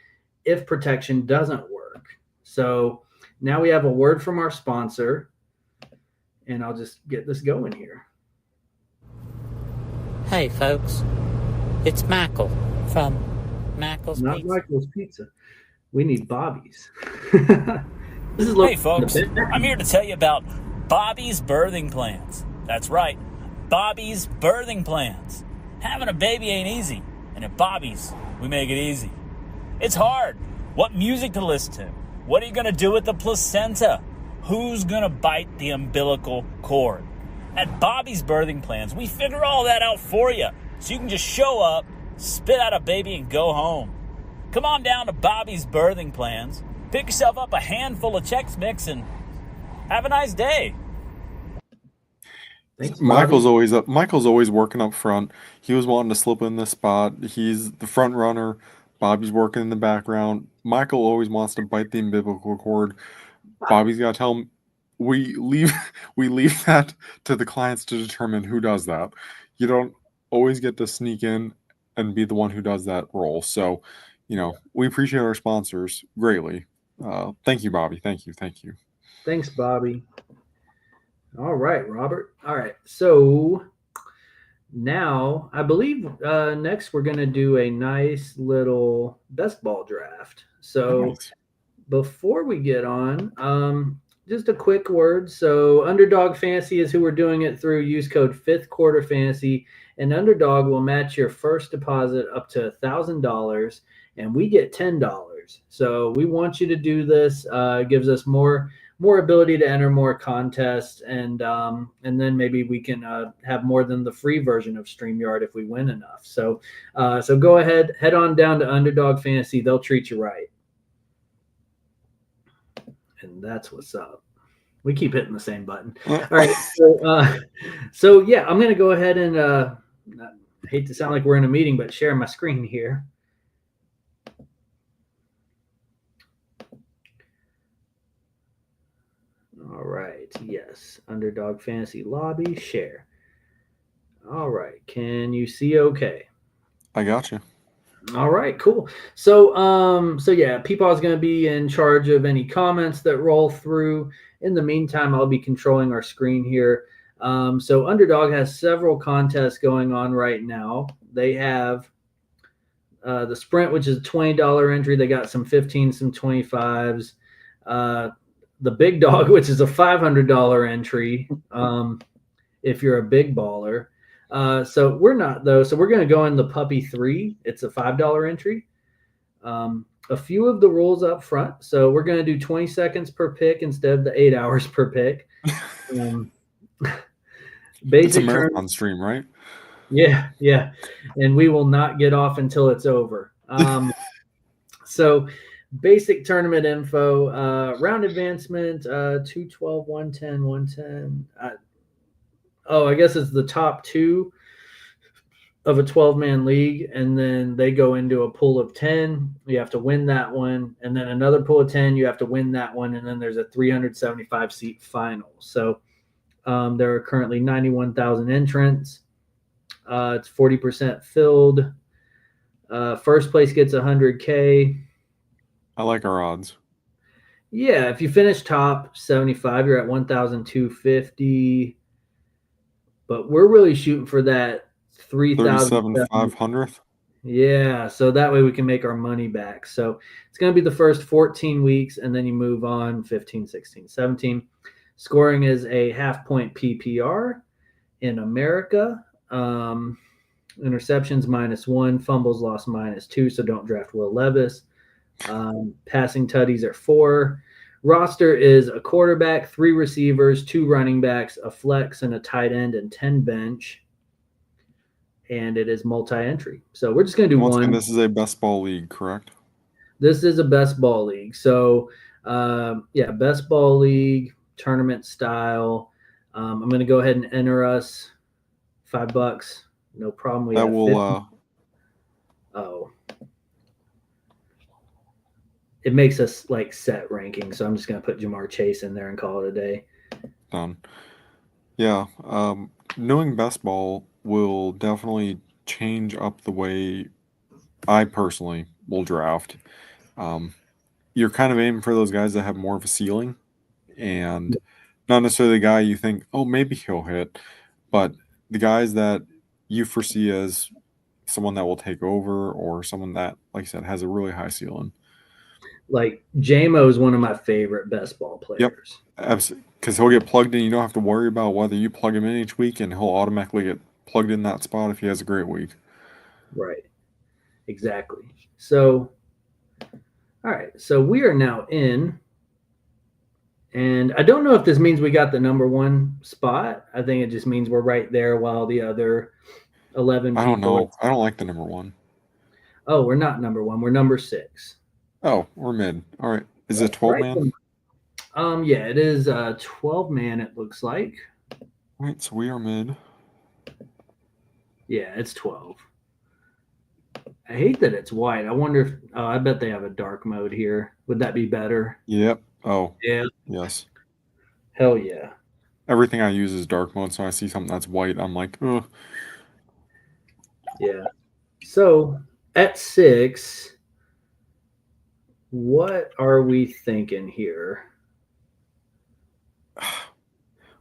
if protection doesn't work. So now we have a word from our sponsor, and I'll just get this going here. Hey, folks. It's Michael from Michael's Not Pizza. Michael's Pizza. We need Bobby's. This is hey, folks. I'm here to tell you about Bobby's Birthing Plans. That's right. Bobby's Birthing Plans. Having a baby ain't easy, and at Bobby's, we make it easy. It's hard. What music to listen to? What are you going to do with the placenta? Who's going to bite the umbilical cord? At Bobby's Birthing Plans, we figure all that out for you, so you can just show up, spit out a baby, and go home. Come on down to Bobby's Birthing Plans, pick yourself up a handful of Chex Mix, and have a nice day. Thanks, Michael's always working up front. He was wanting to slip in this spot. He's the front runner. Bobby's working in the background. Michael always wants to bite the umbilical cord. Bobby's got to tell him we leave that to the clients to determine who does that. You don't always get to sneak in and be the one who does that role. So, we appreciate our sponsors greatly. Thank you, Bobby. Thank you. Thanks, Bobby. All right, Robert. All right, so now I believe next we're going to do a nice little best ball draft. So before we get on, just a quick word. So Underdog Fantasy is who we're doing it through. Use code 5th Quarter Fantasy, and Underdog will match your first deposit up to $1,000, and we get $10. So we want you to do this. It gives us more ability to enter more contests, and then maybe we can have more than the free version of StreamYard if we win enough. So go ahead, head on down to Underdog Fantasy. They'll treat you right. And that's what's up. We keep hitting the same button. All right. So yeah, I'm going to go ahead and I hate to sound like we're in a meeting, but share my screen here. All right. Yes. Underdog Fantasy Lobby, share. All right. Can you see okay? I got you. All right, cool. So yeah, Peepaw is going to be in charge of any comments that roll through. In the meantime, I'll be controlling our screen here. So Underdog has several contests going on right now. They have the Sprint, which is a $20 entry. They got some 15s, some 25s. The Big Dog, which is a $500 entry if you're a big baller. So we're not, though. So we're going to go in the Puppy 3. It's a $5 entry. a few of the rules up front. So we're going to do 20 seconds per pick instead of the 8 hours per pick. It's a marathon stream, right? Yeah. And we will not get off until it's over. So basic tournament info, round advancement, 212, 110, 110. I guess it's the top 2 of a 12-man league, and then they go into a pool of 10. You have to win that one, and then another pool of 10. You have to win that one, and then there's a 375-seat final. So there are currently 91,000 entrants. It's 40% filled. First place gets $100K. I like our odds. Yeah, if you finish top 75, you're at 1,250. But we're really shooting for that 37,500. Yeah, so that way we can make our money back. So it's going to be the first 14 weeks, and then you move on 15, 16, 17. Scoring is a half-point PPR in America. Interceptions -1, fumbles lost -2, so don't draft Will Levis. Passing tutties are 4. Roster is a quarterback, 3 receivers, 2 running backs, a flex, and a tight end, and 10 bench. And it is multi-entry. So we're just going to do one. This is a best ball league, correct? This is a best ball league. So, best ball league, tournament style. I'm going to go ahead and enter us $5. No problem. That will. It makes us like set ranking. So I'm just going to put Jamar Chase in there and call it a day. Done. Yeah. Knowing best ball will definitely change up the way I personally will draft. You're kind of aiming for those guys that have more of a ceiling and not necessarily the guy you think, oh, maybe he'll hit, but the guys that you foresee as someone that will take over or someone that, like I said, has a really high ceiling. Like JMO is one of my favorite best ball players. Yep, absolutely. Because he'll get plugged in. You don't have to worry about whether you plug him in each week, and he'll automatically get plugged in that spot if he has a great week. Right. Exactly. So, all right. So we are now in, and I don't know if this means we got the number 1 spot. I think it just means we're right there while the other 11 I don't know. I don't like the number 1. Oh, we're not number 1. We're number 6. Oh, we're mid. All right. Is it 12-man? Yeah, it is 12-man, it looks like. All right, so we are mid. Yeah, it's 12. I hate that it's white. I wonder if I bet they have a dark mode here. Would that be better? Yep. Oh. Yeah. Yes. Hell yeah. Everything I use is dark mode, so I see something that's white, I'm like, ugh. Yeah. So at 6, what are we thinking here?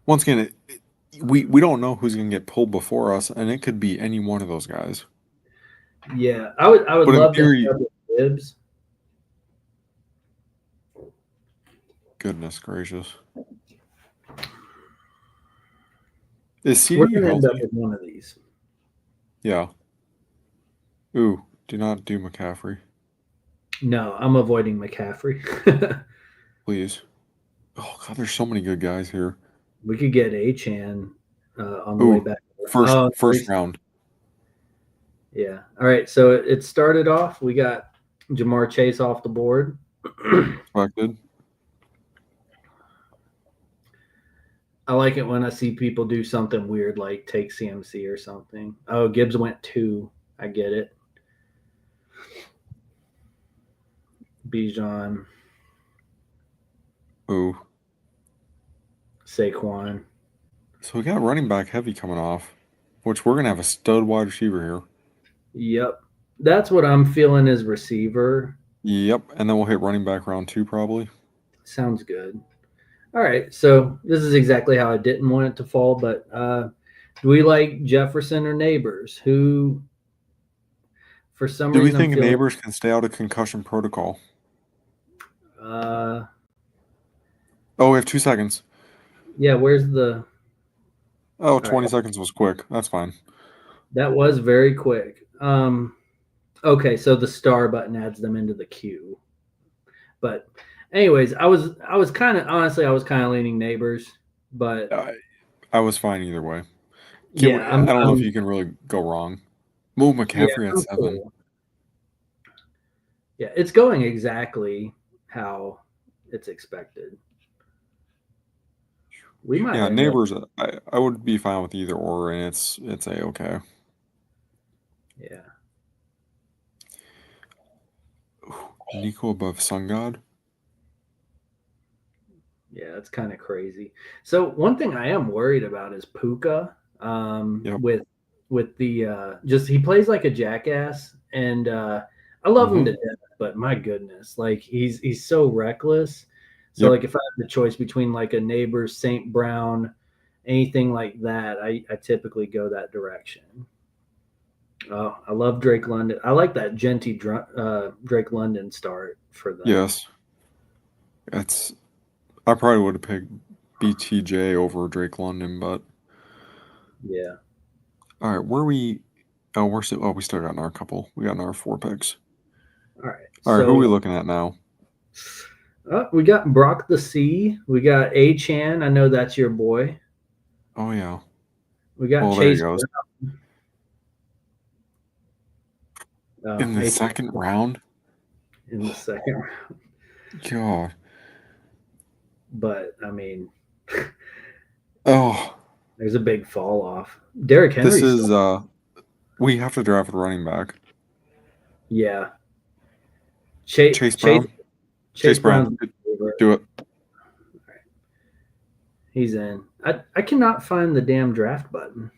Once again, we don't know who's going to get pulled before us, and it could be any one of those guys. Yeah, I would love to have dibs. Goodness gracious. Is CD We're going to end up with one of these. Yeah. Ooh, do not do McCaffrey. No, I'm avoiding McCaffrey. Please. Oh, God, there's so many good guys here. We could get Achan on the way back. First round. Yeah. All right, so it started off. We got Jamar Chase off the board. Expected. I like it when I see people do something weird like take CMC or something. Oh, Gibbs went 2. I get it. Bijan. Ooh. Saquon. So we got running back heavy coming off, which we're going to have a stud wide receiver here. Yep. That's what I'm feeling as receiver. Yep. And then we'll hit running back round 2 probably. Sounds good. All right. So this is exactly how I didn't want it to fall, but do we like Jefferson or Neighbors? Who, for some reason... Do we think Neighbors can stay out of concussion protocol? Oh, we have 2 seconds. Yeah, where's the... Oh, 20 seconds was quick. That's fine. That was very quick. Okay, so the star button adds them into the queue. But anyways, I was kind of leaning neighbors, but I was fine either way. I don't know if you can really go wrong. Move McCaffrey at 7. Cool. Yeah, it's going exactly how it's expected. We might. Yeah, neighbors. I would be fine with either or, and it's a-okay. Yeah. Nico above Sun God. Yeah, that's kind of crazy. So one thing I am worried about is Puka. With the just he plays like a jackass, and I love him to death, but my goodness, like he's so reckless. So like if I have the choice between like a neighbor, St. Brown, anything like that, I typically go that direction. Oh, I love Drake London. I like that Genty Drake London start for them. Yes, I probably would have picked BTJ over Drake London, but yeah. All right, we still got another couple. We got another 4 picks. All right. All right, who are we looking at now? We got Brock the C. We got A-Chan. I know that's your boy. Oh yeah. We got Chase. There he goes. In the A-Chan. second round. In the second round. God. But I mean, there's a big fall off. Derrick Henry. This is we have to draft a running back. Yeah. Chase Brown. Chase Brown. Do it. Right. He's in. I cannot find the damn draft button.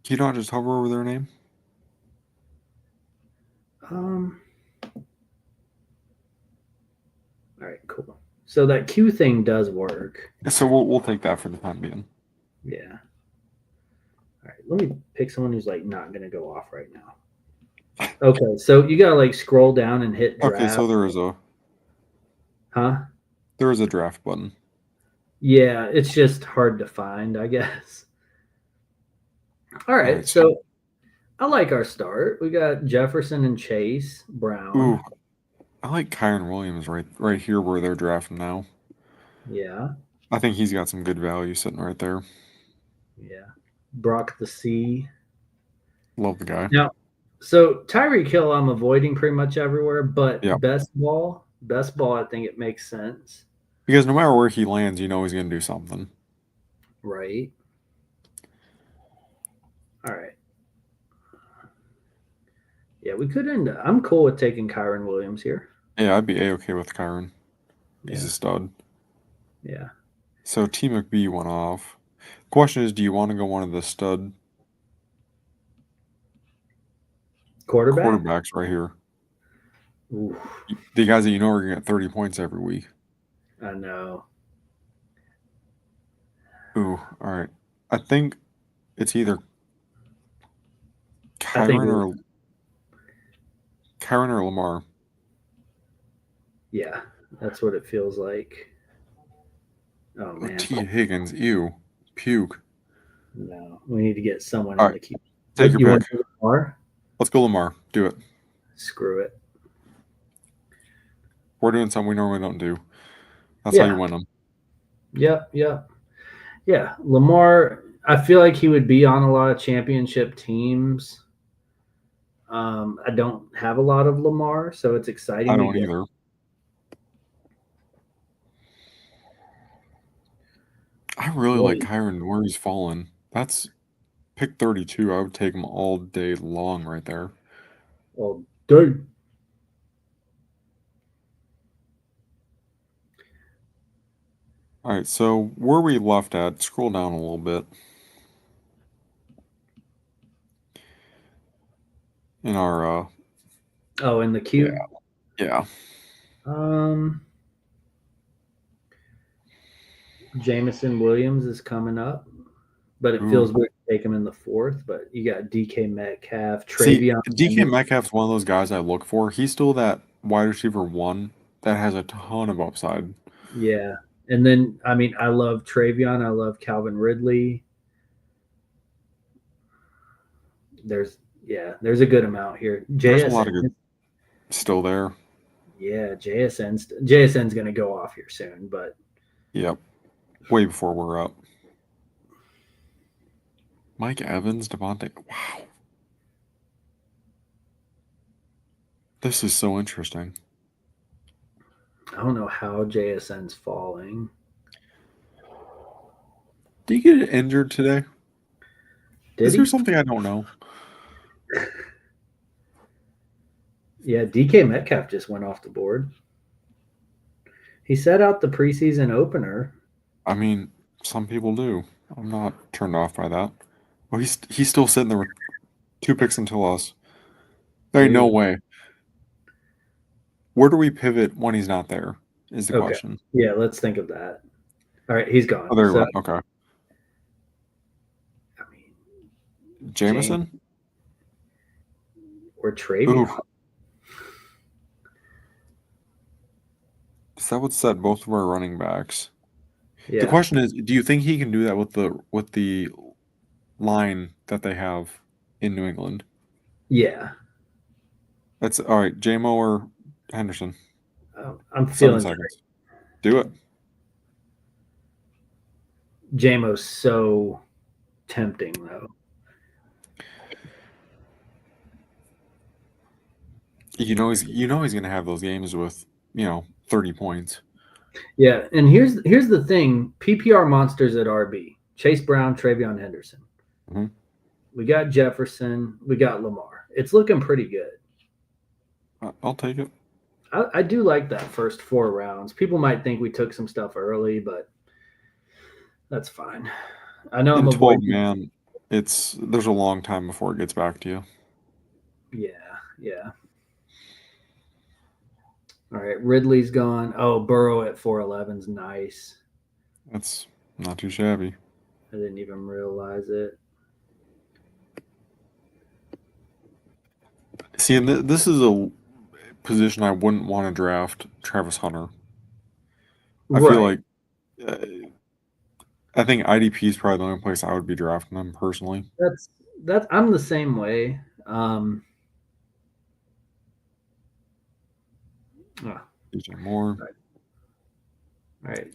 Can you not just hover over their name? All right, cool. So that Q thing does work. So we'll take that for the time being. Yeah. All right, let me pick someone who's like not gonna go off right now. Okay, so you gotta like scroll down and hit draft. Okay, so there is a. Huh? There is a draft button. Yeah, it's just hard to find, I guess. All right, so I like our start. We got Jefferson and Chase Brown. Ooh, I like Kyron Williams right here where they're drafting now. Yeah. I think he's got some good value sitting right there. Yeah. Brock the C. Love the guy. Now, so Tyreek Hill I'm avoiding pretty much everywhere, but Bestball, I think it makes sense. Because no matter where he lands, you know he's going to do something. Right. All right. Yeah, we could end up. I'm cool with taking Kyron Williams here. Yeah, I'd be A-okay with Kyron. He's a stud. Yeah. So T McBee went off. Question is, do you want to go one of the stud quarterbacks right here? Ooh. The guys that you know are going to get 30 points every week. I know. Ooh, all right. I think it's either Kyron or Lamar. Yeah, that's what it feels like. Oh, man. T. Higgins, ew. Puke. No, we need to get someone in the queue. Take your pick. Lamar? Let's go Lamar. Do it. Screw it. We're doing something we normally don't do. That's how you win them. Yep. Yeah, Lamar, I feel like he would be on a lot of championship teams. I don't have a lot of Lamar, so it's exciting. I don't either. I really like Kyron where he's fallen. That's pick 32. I would take him all day long right there. All day. All right, so where we left at, scroll down a little bit. In our in the queue? Yeah. Jameson Williams is coming up, but it feels weird to take him in the 4th. But you got DK Metcalf, Travion. DK Metcalf's one of those guys I look for. He's still that wide receiver 1 that has a ton of upside. Yeah. And then, I mean, I love Travion. I love Calvin Ridley. There's Yeah, there's a good amount here. There's a lot of good still there. Yeah, JSN's going to go off here soon, but yep, way before we're up. Mike Evans, Devontae. Wow, this is so interesting. I don't know how JSN's falling. Did he get injured today? Is there something I don't know? Yeah, DK Metcalf just went off the board. He set out the preseason opener. I mean, some people do. I'm not turned off by that. Well, he's still sitting there with 2 picks until us. There ain't no way. Where do we pivot when he's not there? Is the question. Yeah, let's think of that. All right, he's gone. Oh, there you go. Okay. I mean, Jameson or Travion. So that would set both of our running backs. Yeah. The question is, do you think he can do that with the line that they have in New England? Yeah. That's all right. JMO or Henderson? I'm feeling 7 seconds. Do it. JMO's so tempting, though. You know he's going to have those games with 30 points. Yeah, and here's the thing: PPR monsters at RB. Chase Brown, Travion Henderson. Mm-hmm. We got Jefferson. We got Lamar. It's looking pretty good. I'll take it. I do like that first 4 rounds. People might think we took some stuff early, but that's fine. I know I'm avoiding. Man, there's a long time before it gets back to you. Yeah. All right, Ridley's gone. Oh, Burrow at 411's nice. That's not too shabby. I didn't even realize it. See, and this is a position I wouldn't want to draft Travis Hunter. I feel like I think IDP is probably the only place I would be drafting him personally. That's I'm the same way. DJ Moore. All right.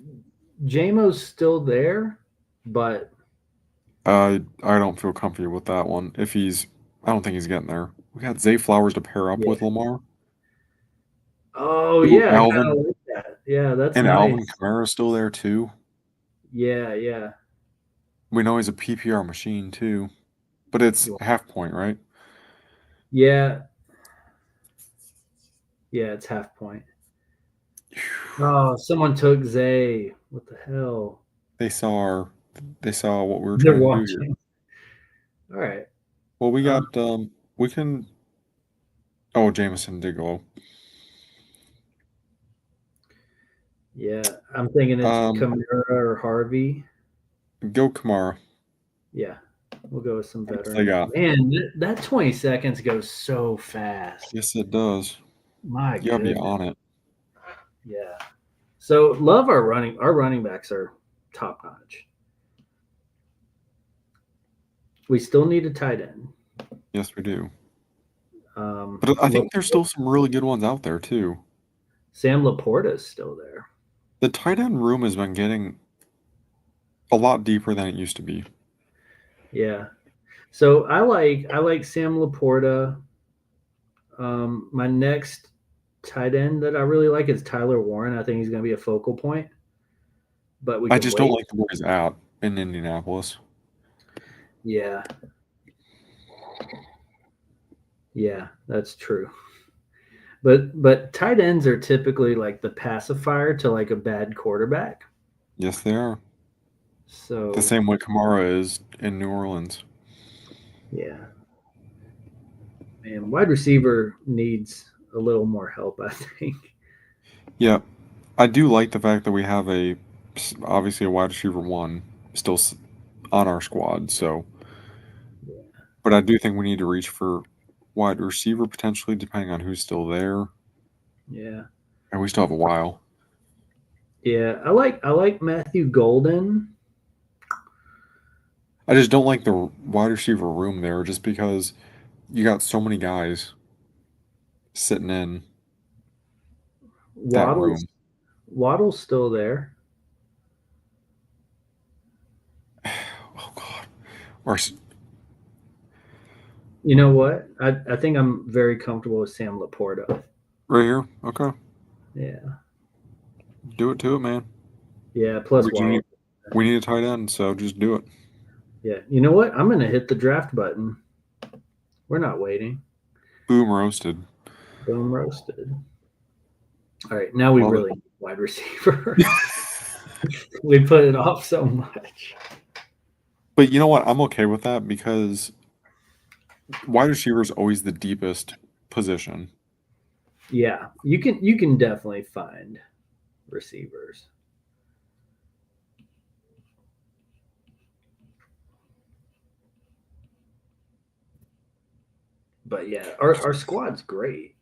JMO's still there, but I don't feel comfortable with that one. I don't think he's getting there. We got Zay Flowers to pair up with Lamar. Oh, yeah. Alvin. I like that. Yeah, that's and nice. Alvin Kamara's still there too. Yeah. We know he's a PPR machine too, but it's half point, right? Yeah. Yeah, it's half point. Oh, someone took Zay. What the hell? They saw what we were trying to do here. All right. Well, we got we can. Oh, Jameson did go. Yeah, I'm thinking it's Kamara or Harvey. Go Kamara. Yeah, we'll go with some veterans. They got. Man, that 20 seconds goes so fast. Yes, it does. My goodness. You gotta be on it. Yeah. So love our running backs are top notch. We still need a tight end. Yes, we do. But I think there's still some really good ones out there too. Sam Laporta is still there. The tight end room has been getting a lot deeper than it used to be. Yeah. So I like Sam Laporta. My next tight end that I really like is Tyler Warren. I think he's going to be a focal point. But I just don't like where he's at in Indianapolis. Yeah. Yeah, that's true. But tight ends are typically like the pacifier to like a bad quarterback. Yes, they are. So the same way Kamara is in New Orleans. Yeah. Man, wide receiver needs a little more help, I think. Yeah. I do like the fact that we have obviously a wide receiver 1 still on our squad, so yeah. But I do think we need to reach for wide receiver potentially, depending on who's still there. Yeah. And we still have a while. Yeah, I like Matthew Golden. I just don't like the wide receiver room there, just because you got so many guys sitting in that room. Waddle's still there. Oh God. Or you know what? I think I'm very comfortable with Sam Laporta. Right here. Okay. Yeah. Do it to it, man. Yeah. Plus Waddle. We need a tight end, so just do it. Yeah. You know what? I'm gonna hit the draft button. We're not waiting. Boom roasted. Boom roasted. All right. Now we really need wide receiver. We put it off so much. But you know what? I'm okay with that because wide receiver is always the deepest position. Yeah, you can definitely find receivers. But yeah, our squad's great.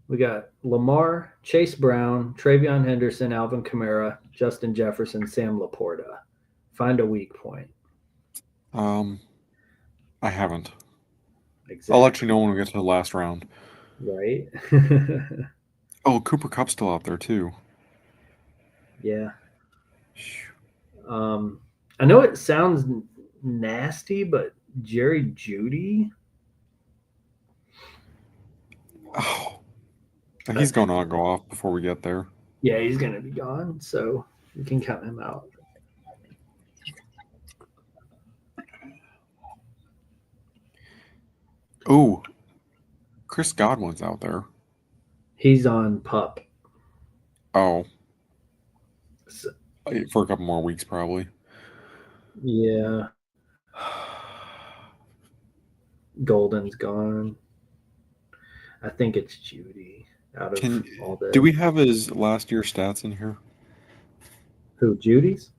We got Lamar, Chase Brown, Travion Henderson, Alvin Kamara, Justin Jefferson, Sam Laporta. Find a weak point. I haven't. Exactly. I'll let you know when we get to the last round. Right. Oh, Cooper Kupp's still out there too. Yeah. I know it sounds nasty, but Jerry Jeudy. Oh, he's going to go off before we get there. Yeah, he's going to be gone, so we can count him out. Oh, Chris Godwin's out there. He's on PUP. Oh. So, for a couple more weeks, probably. Yeah. Golden's gone. I think it's Jeudy out of all this. Do we have his last year stats in here? Who, Judy's?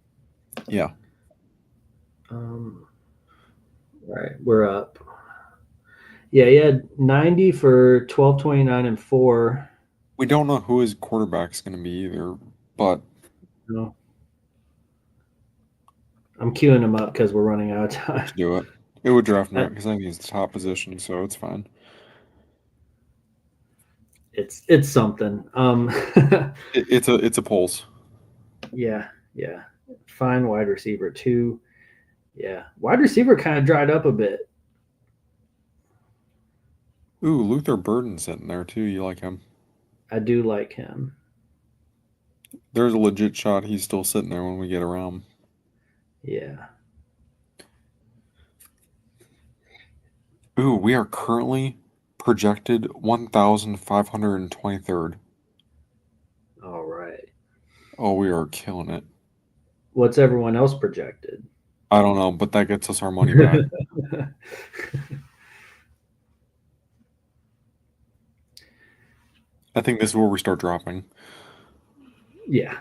Yeah. All right, we're up. Yeah, he had 90 for 1229 and 4. We don't know who his quarterback's going to be either, but no. I'm queuing him up because we're running out of time. Let's do it. It would draft him because I think he's the top position, so it's fine. It's something. It's a pulse. Yeah. Fine wide receiver 2. Yeah, wide receiver kind of dried up a bit. Ooh, Luther Burden's sitting there too. You like him? I do like him. There's a legit shot he's still sitting there when we get around. Yeah. Ooh, we are currently projected 1,523rd. All right. Oh, we are killing it. What's everyone else projected? I don't know, but that gets us our money back. I think this is where we start dropping. Yeah.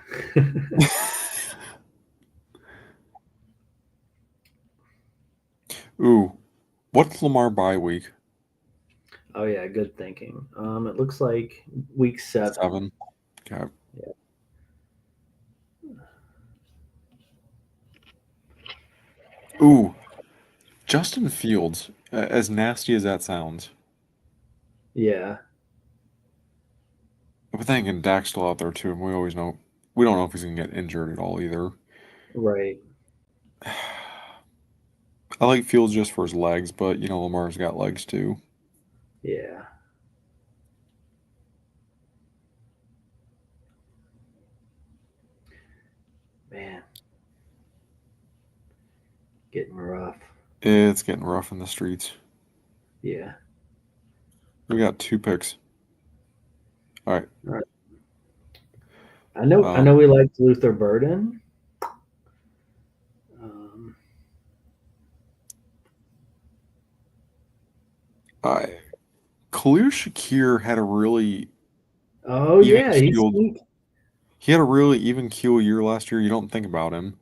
Ooh, what's Lamar bye week? Oh yeah, good thinking. It looks like week 7. 7. Okay. Yeah. Ooh, Justin Fields, as nasty as that sounds. Yeah. But then again, Dak's still out there too, and we don't know if he's gonna get injured at all either. Right. I like Fields just for his legs, but Lamar's got legs too. Yeah. Man. Getting rough. It's getting rough in the streets. Yeah. We got 2 picks. All right. I know we liked Luther Burden. Khalil Shakir had a really he had a really even keel year last year. You don't think about him,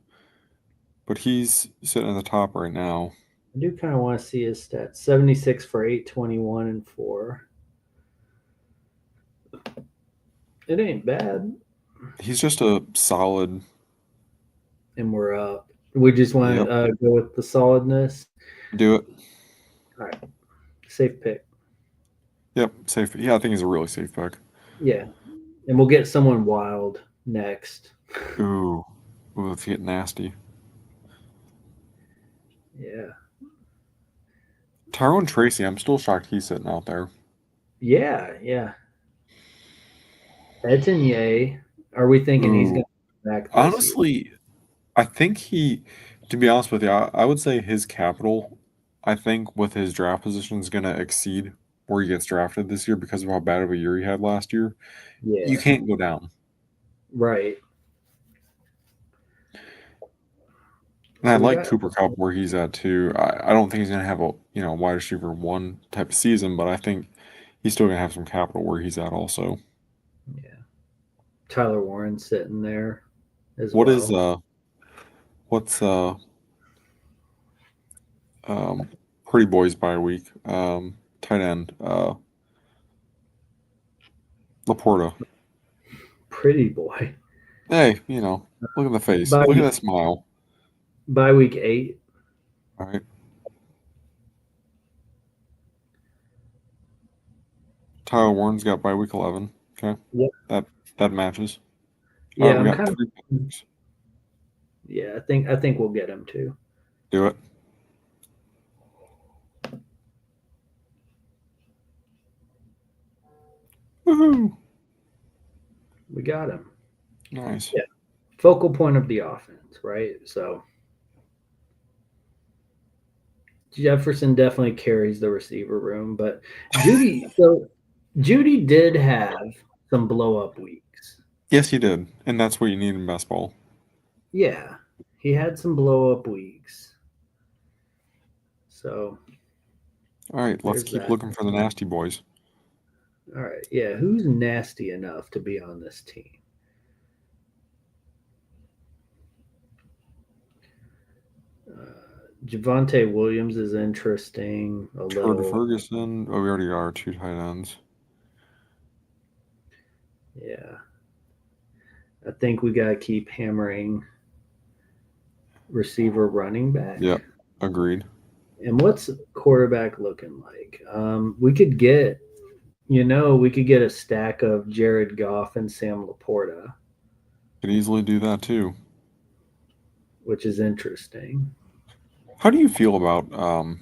but he's sitting at the top right now. I do kind of want to see his stats. 76 for 821 and 4. It ain't bad. He's just a solid. And we're up. We just want to go with the solidness. Do it. All right. Safe pick. Yep, safe. Yeah, I think he's a really safe pick. Yeah. And we'll get someone wild next. Ooh, let's get nasty. Yeah. Tyrone Tracy, I'm still shocked he's sitting out there. Yeah, yeah. Etienne, are we thinking he's going to come back this honestly year? I think to be honest with you, I would say his capital, I think with his draft position is going to exceed where he gets drafted this year because of how bad of a year he had last year. Yeah. You can't go down. Right. And I like Cooper Kupp where he's at too. I don't think he's going to have a wide receiver 1 type of season, but I think he's still going to have some capital where he's at also. Yeah. Tyler Warren sitting there as What well. is what's Pretty Boys bye week? Tight end Laporta. Pretty boy. Hey, look at the face. Look at that smile. By week 8. All right. Tyler Warren's got by week 11. Okay. Yep. That matches. Yeah, All right, we got 3 picks. Yeah, I think we'll get him too. Do it. Woohoo! We got him. Nice. Yeah. Focal point of the offense, right? So Jefferson definitely carries the receiver room, but Judy did have some blow up weeks. Yes, he did. And that's what you need in Bestball. Yeah. He had some blow up weeks. So all right, let's keep looking for the nasty boys. All right. Yeah, who's nasty enough to be on this team? Javonte Williams is interesting. Turd Ferguson. Oh, we already got our 2 tight ends. Yeah. I think we got to keep hammering receiver running back. Yep, agreed. And what's quarterback looking like? We could get a stack of Jared Goff and Sam Laporta. Could easily do that too. Which is interesting. How do you feel about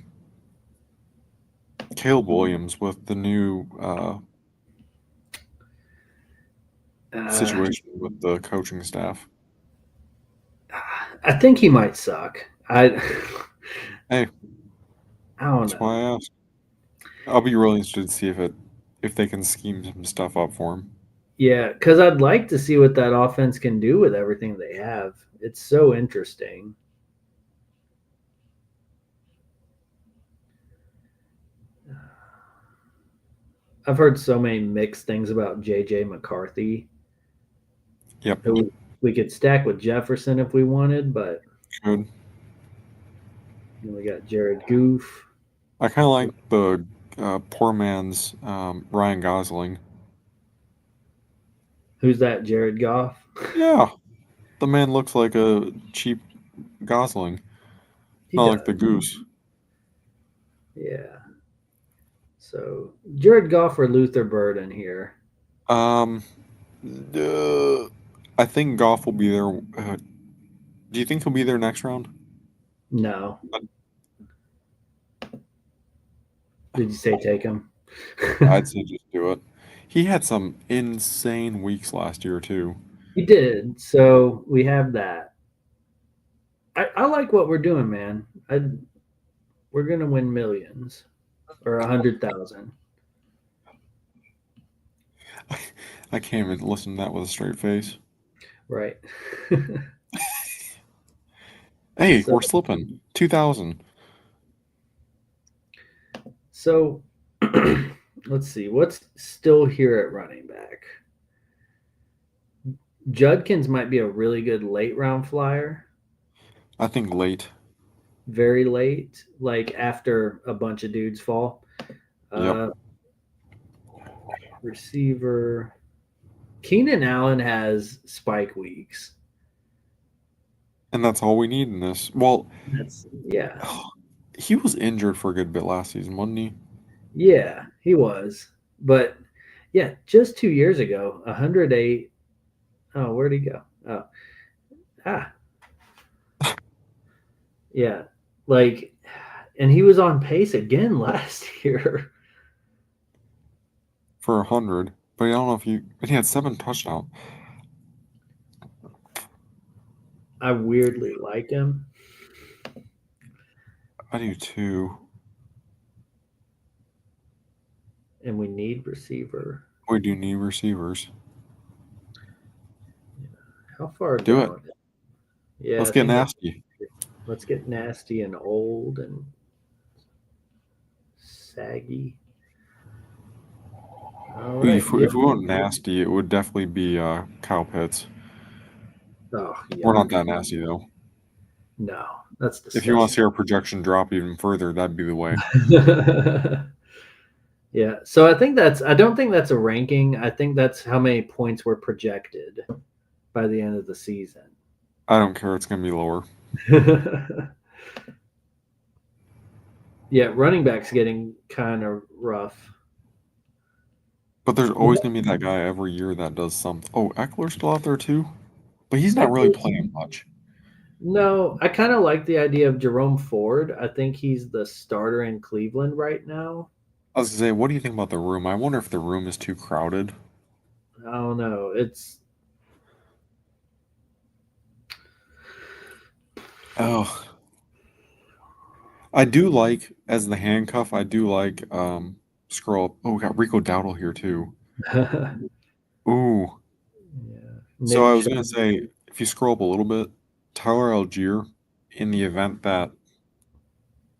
Caleb Williams with the new situation with the coaching staff? I think he might suck. Hey, I don't that's why I asked. I'll be really interested to see if they can scheme some stuff up for him. Yeah, because I'd like to see what that offense can do with everything they have. It's so interesting. I've heard so many mixed things about J.J. McCarthy. Yep. We could stack with Jefferson if we wanted, but good. We got Jared Goof. I kind of like the poor man's Ryan Gosling. Who's that, Jared Goff? Yeah. The man looks like a cheap Gosling. Not like the goose. Yeah. So, Jared Goff or Luther Burden here? I think Goff will be there. Do you think he'll be there next round? No. Did you say take him? I'd say just do it. He had some insane weeks last year too. He did. So we have that. I like what we're doing, man. We're gonna win millions or 100,000. I can't even listen to that with a straight face. Right. Hey, we're slipping. 2,000. So let's see. What's still here at running back? Judkins might be a really good late round flyer. I think late. Very late, like after a bunch of dudes fall. Yep. Receiver. Keenan Allen has spike weeks. And that's all we need in this. Well, yeah. He was injured for a good bit last season, wasn't he? Yeah, he was. But yeah, just 2 years ago, 108. Oh, where'd he go? Oh, ah, yeah. Like, and he was on pace again last year for 100. But I don't know if but he had 7 touchdowns. I weirdly like him. I do too. And we need receiver. We do need receivers. How far do down? It. Yeah, let's get nasty. Let's get nasty and old and saggy. All right. If we went nasty, it would definitely be Kyle Pitts. Oh, yeah. We're not that nasty though. No, that's disgusting. If you want to see our projection drop even further, that'd be the way. Yeah. So I don't think that's a ranking. I think that's how many points were projected by the end of the season. I don't care. It's going to be lower. Yeah. Running back's getting kind of rough. But there's always going to be that guy every year that does something. Oh, Eckler's still out there too? But he's not really playing much. No, I kind of like the idea of Jerome Ford. I think he's the starter in Cleveland right now. I was going to say, what do you think about the room? I wonder if the room is too crowded. I don't know. Oh. I do like, as the handcuff, I do like scroll up. Oh, we got Rico Dowdle here too. Ooh. Yeah. So I was going to say, if you scroll up a little bit, Tyler Algier, in the event that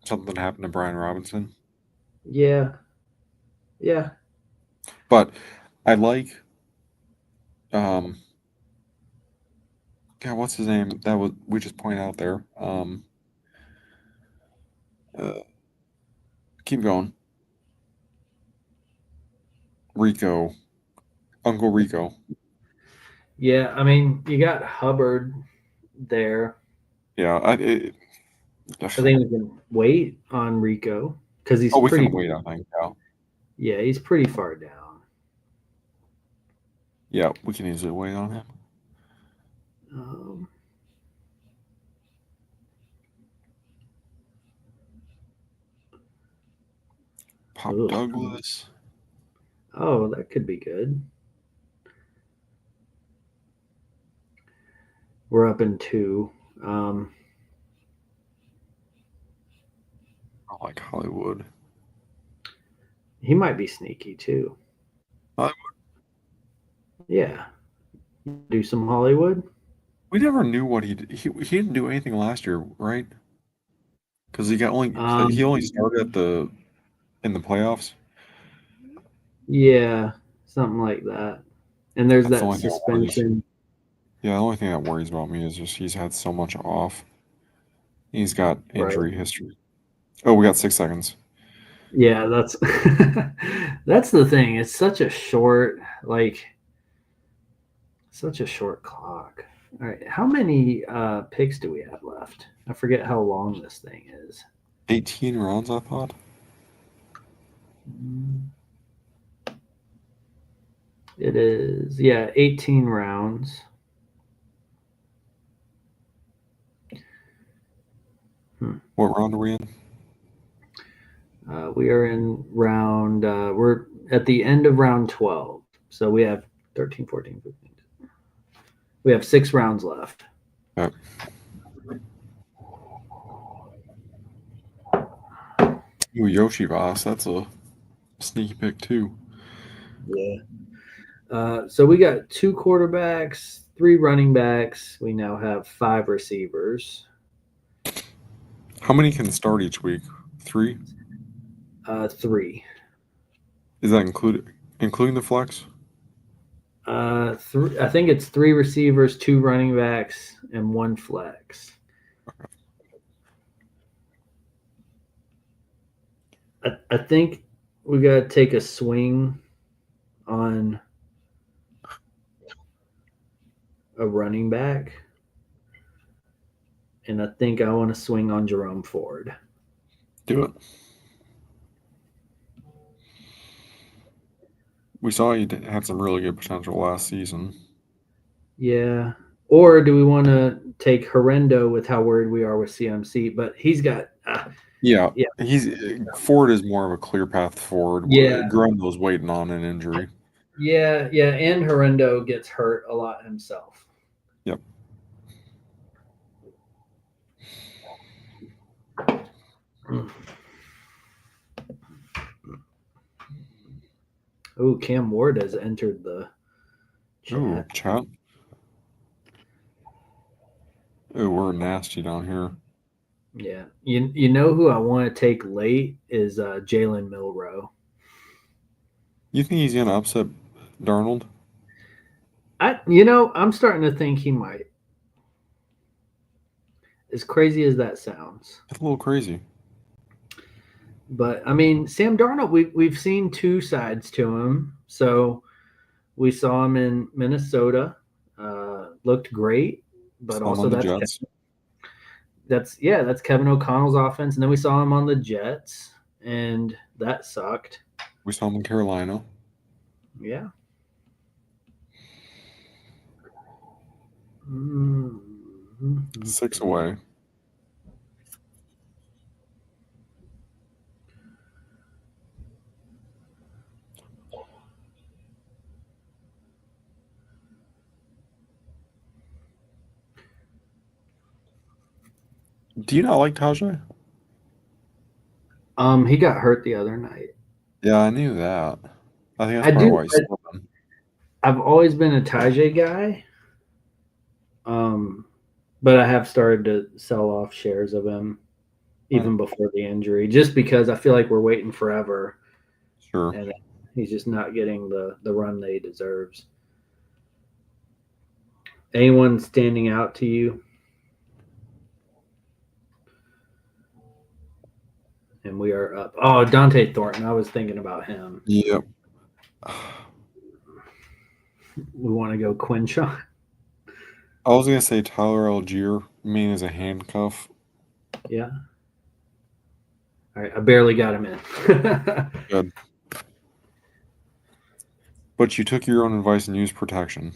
something happened to Brian Robinson. Yeah. Yeah. But I like, God, what's his name? We just pointed out there. Keep going. Rico. Uncle Rico. Yeah, I mean, you got Hubbard there. Yeah, I think we can wait on Rico because he's we pretty. Can wait, I think. Yeah, he's pretty far down. Yeah, we can easily wait on him. Pop Douglas. Oh, that could be good. We're up in 2. I like Hollywood. He might be sneaky too. Hollywood? Yeah. Do some Hollywood? We never knew what he did. He didn't do anything last year, right? Because he only started in the playoffs. Yeah, something like that. And there's that suspension. Yeah, the only thing that worries about me is just he's had so much off. He's got injury history. Oh, we got 6 seconds. Yeah, that's the thing. It's such a short clock. All right, how many picks do we have left? I forget how long this thing is. 18 rounds, I thought. It is, 18 rounds. What round are we in? We are in round, we're at the end of round 12. So we have 13, 14, 15. We have 6 rounds left. Yep. Ooh, Yoshi Voss, that's a sneaky pick too. Yeah. So we got 2 quarterbacks, 3 running backs. We now have 5 receivers. How many can start each week? 3? 3. Is that including the flex? I think it's 3 receivers, 2 running backs, and 1 flex. I think we got to take a swing on a running back, and I think I want to swing on Jerome Ford. Do it. We saw he had some really good potential last season. Yeah. Or do we want to take Horrendo with how worried we are with CMC? But he's got. Yeah. Ford is more of a clear path forward. Yeah. Grundle's waiting on an injury. Yeah. And Horrendo gets hurt a lot himself. Yep. Oh, Cam Ward has entered the chat. Ooh, chat. Ooh, we're nasty down here. Yeah. You know who I want to take late is Jalen Milroe. You think he's going to upset Darnold? I'm starting to think he might. As crazy as that sounds. It's a little crazy. But, I mean, Sam Darnold, we've seen two sides to him. So we saw him in Minnesota. Looked great. But also that's Kevin O'Connell's offense. And then we saw him on the Jets. And that sucked. We saw him in Carolina. Yeah. 6 away. Do you not like Tajay? He got hurt the other night. Yeah, I knew that. I think that's probably why he's slipping. I've always been a Tajay guy. But I have started to sell off shares of him even before the injury, just because I feel like we're waiting forever. Sure. And he's just not getting the run that he deserves. Anyone standing out to you? And we are up. Oh, Dante Thornton. I was thinking about him. Yep. We want to go Quinshaw. I was going to say Tyler Algier, as a handcuff. Yeah. All right. I barely got him in. Good. But you took your own advice and used protection.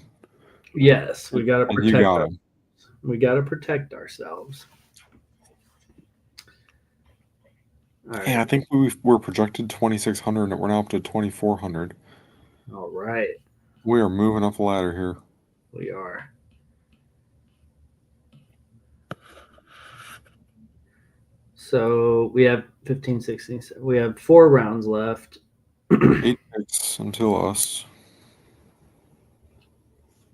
Yes. We got to protect you got him. We got to protect ourselves. All right. Yeah, I think we were projected 2,600 and we're now up to 2,400. All right. We are moving up the ladder here. We are. So we have 15, 16. We have 4 rounds left. 8 picks until us.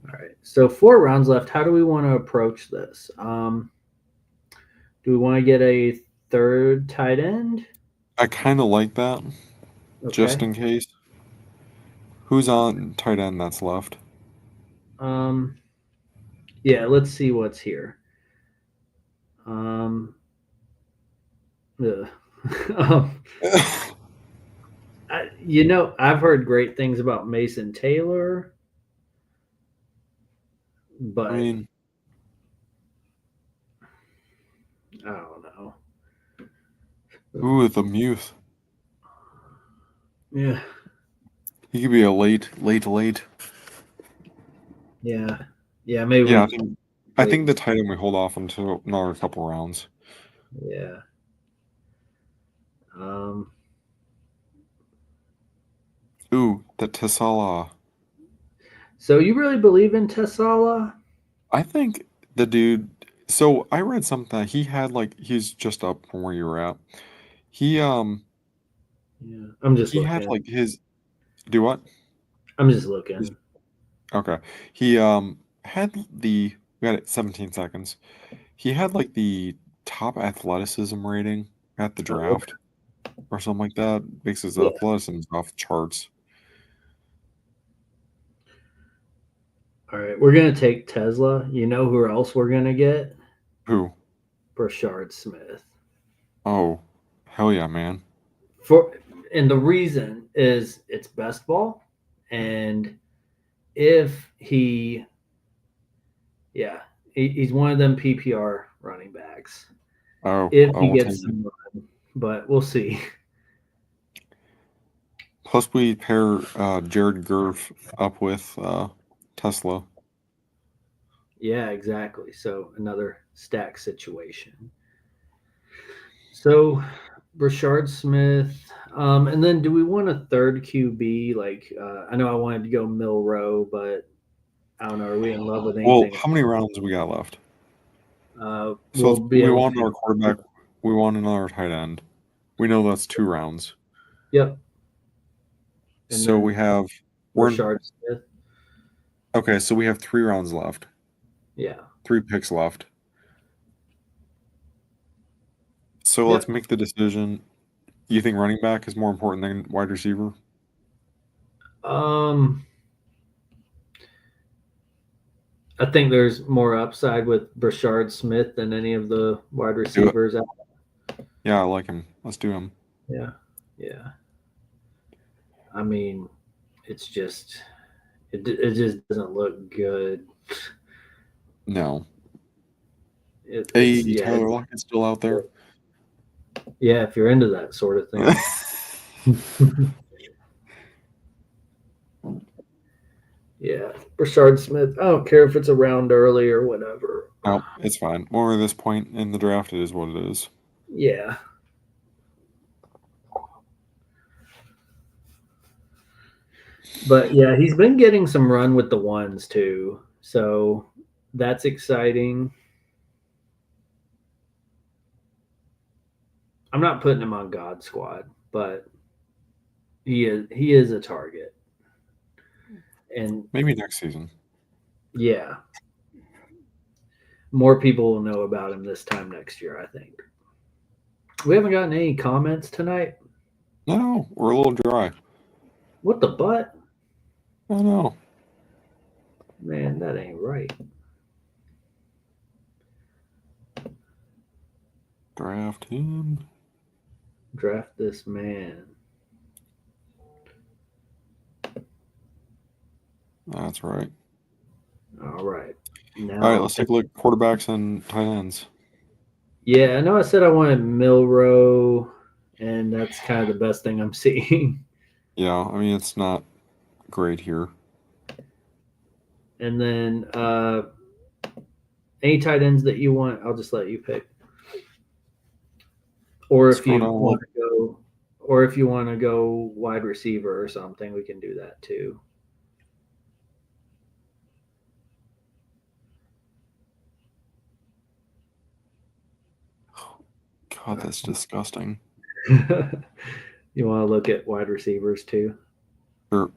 All right. So 4 rounds left. How do we want to approach this? Do we want to get a third tight end? I kind of like that, just in case. Who's on tight end that's left? Yeah, let's see what's here. I've heard great things about Mason Taylor, but I don't know. Ooh, the Muth. Yeah. He could be a late. Yeah. Yeah, maybe. Yeah, I think the tight end we hold off until another couple rounds. Yeah. Ooh, the Tessala. So you really believe in Tessala? I think the dude. So I read something that he had he's just up from where you were at. He Yeah, I'm just. He looking. had his. Do what? I'm just looking. Okay. He had we got it 17 seconds. He had the top athleticism rating at the draft or something like that. Makes his athleticism off the charts. All right, we're gonna take Tesla. You know who else we're gonna get? Who? Brashard Smith. Oh, hell yeah, man! And the reason is it's Bestball, and if he's one of them PPR running backs. Oh, if he gets some run, but we'll see. Plus, we pair Jared Goff up with Tesla. Yeah, exactly. So another stack situation. So Brashard Smith, and then do we want a third QB? Like, I know I wanted to go Milrow, but I don't know. Are we in love with Well, anything? how many rounds we got left? So So we want our quarterback. We want another tight end. We know that's 2 rounds. Yep. And so we have Brashard Smith. Okay, so we have 3 rounds left. Yeah. 3 picks left. So let's make the decision. You think running back is more important than wide receiver? I think there's more upside with Brashard Smith than any of the wide receivers. Yeah, I like him. Let's do him. Yeah. Yeah. I mean, it's just it just doesn't look good. No. Tyler Lockett's still out there. Yeah, if you're into that sort of thing. Yeah, Brashard Smith. I don't care if it's a round early or whatever. No, it's fine. More at this point in the draft, it is what it is. Yeah. But yeah, he's been getting some run with the ones too. So that's exciting. I'm not putting him on God Squad, but he is a target. And maybe next season. Yeah. More people will know about him this time next year, I think. We haven't gotten any comments tonight. No, we're a little dry. What the butt? I know. Man, that ain't right. Draft him. Draft this man. That's right. All right. Now, all right, let's take a look at quarterbacks and tight ends. Yeah, I know I said I wanted Milrow, and that's kind of the best thing I'm seeing. Yeah, I mean, it's not great here. And then any tight ends that you want, I'll just let you pick. Or if you want to go wide receiver or something, we can do that too. God, that's disgusting. You want to look at wide receivers too? Sure.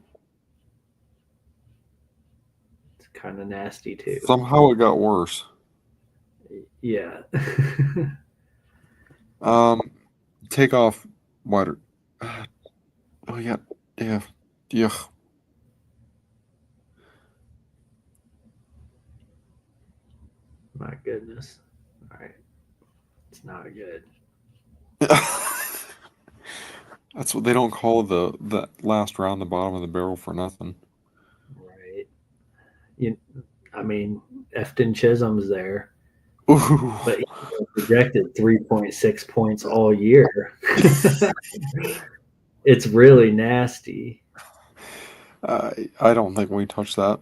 It's kind of nasty too. Somehow it got worse. Yeah. Take off wider. Oh yeah. Yeah. My goodness. All right. It's not good. That's what they don't call the last round, the bottom of the barrel for nothing. Right. I mean, Efton Chisholm's there. Ooh. But he projected 3.6 points all year. It's really nasty. I don't think we touched that.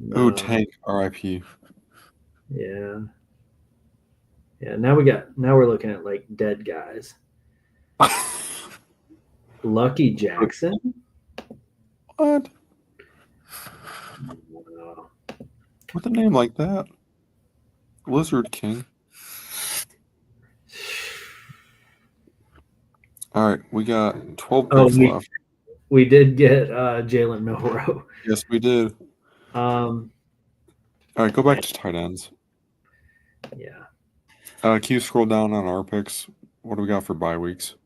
No. Ooh, Tank, RIP. Yeah. Yeah, now we're looking at like dead guys. Lucky Jackson? What? With a name like that? Lizard King. All right, we got 12 picks left. We did get Jalen Milrow. Yes, we did. All right, go back to tight ends. Yeah. Can you scroll down on our picks? What do we got for bye weeks?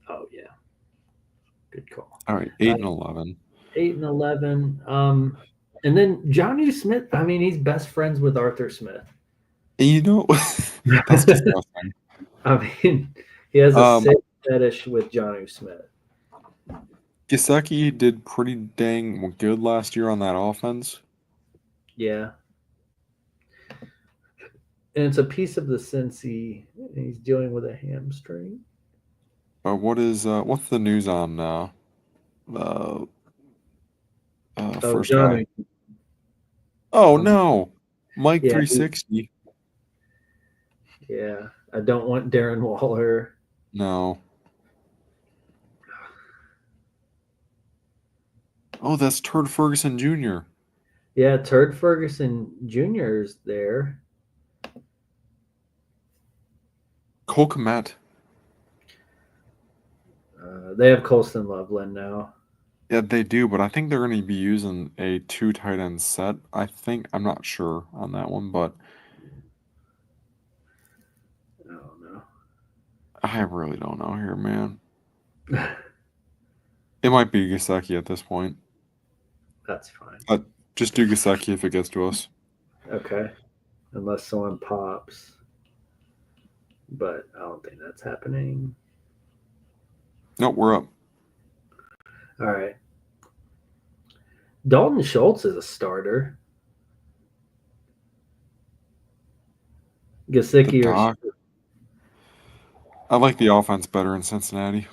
Oh, yeah. Good call. All right, 8 and 11. 8 and 11. And then Johnny Smith, I mean, he's best friends with Arthur Smith. You know, that's disgusting. I mean, he has a sick fetish with Johnny Smith. Gesicki did pretty dang good last year on that offense. Yeah. And it's a piece of the Cincy. And he's dealing with a hamstring. What's the news on first Johnny. guy? Oh no, Mike 360. Yeah, I don't want Darren Waller. No. Oh, that's Turd Ferguson Jr. Yeah, Turd Ferguson Jr. is there. Cole Kmet. They have Colston Loveland now. Yeah, they do, but I think they're going to be using a 2 tight end set. I'm not sure on that one, but I don't know. I really don't know here, man. It might be Gesicki at this point. That's fine. Just do Gesicki if it gets to us. Okay. Unless someone pops. But I don't think that's happening. Nope, we're up. All right. Dalton Schultz is a starter. Gesicki or... I like the offense better in Cincinnati.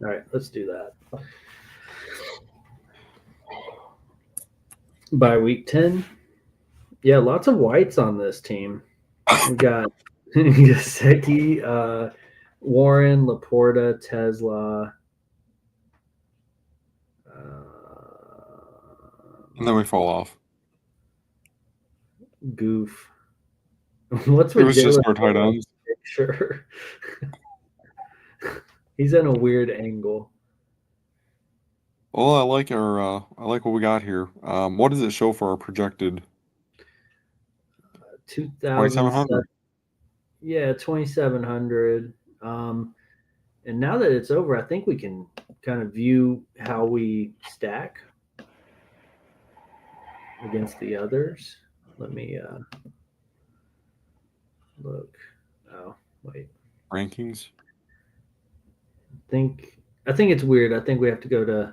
All right, let's do that. By week 10. Yeah, lots of whites on this team. We got Gesicki, Warren, Laporta, Tesla. And then we fall off. Goof. What's with it was Jalen just our tight ends? Sure. He's in a weird angle. Well, I like what we got here. What does it show for our projected? 2,700. Yeah, 2,700. And now that it's over, I think we can kind of view how we stack against the others. Let me look. Oh, wait. Rankings? I think it's weird. I think we have to go to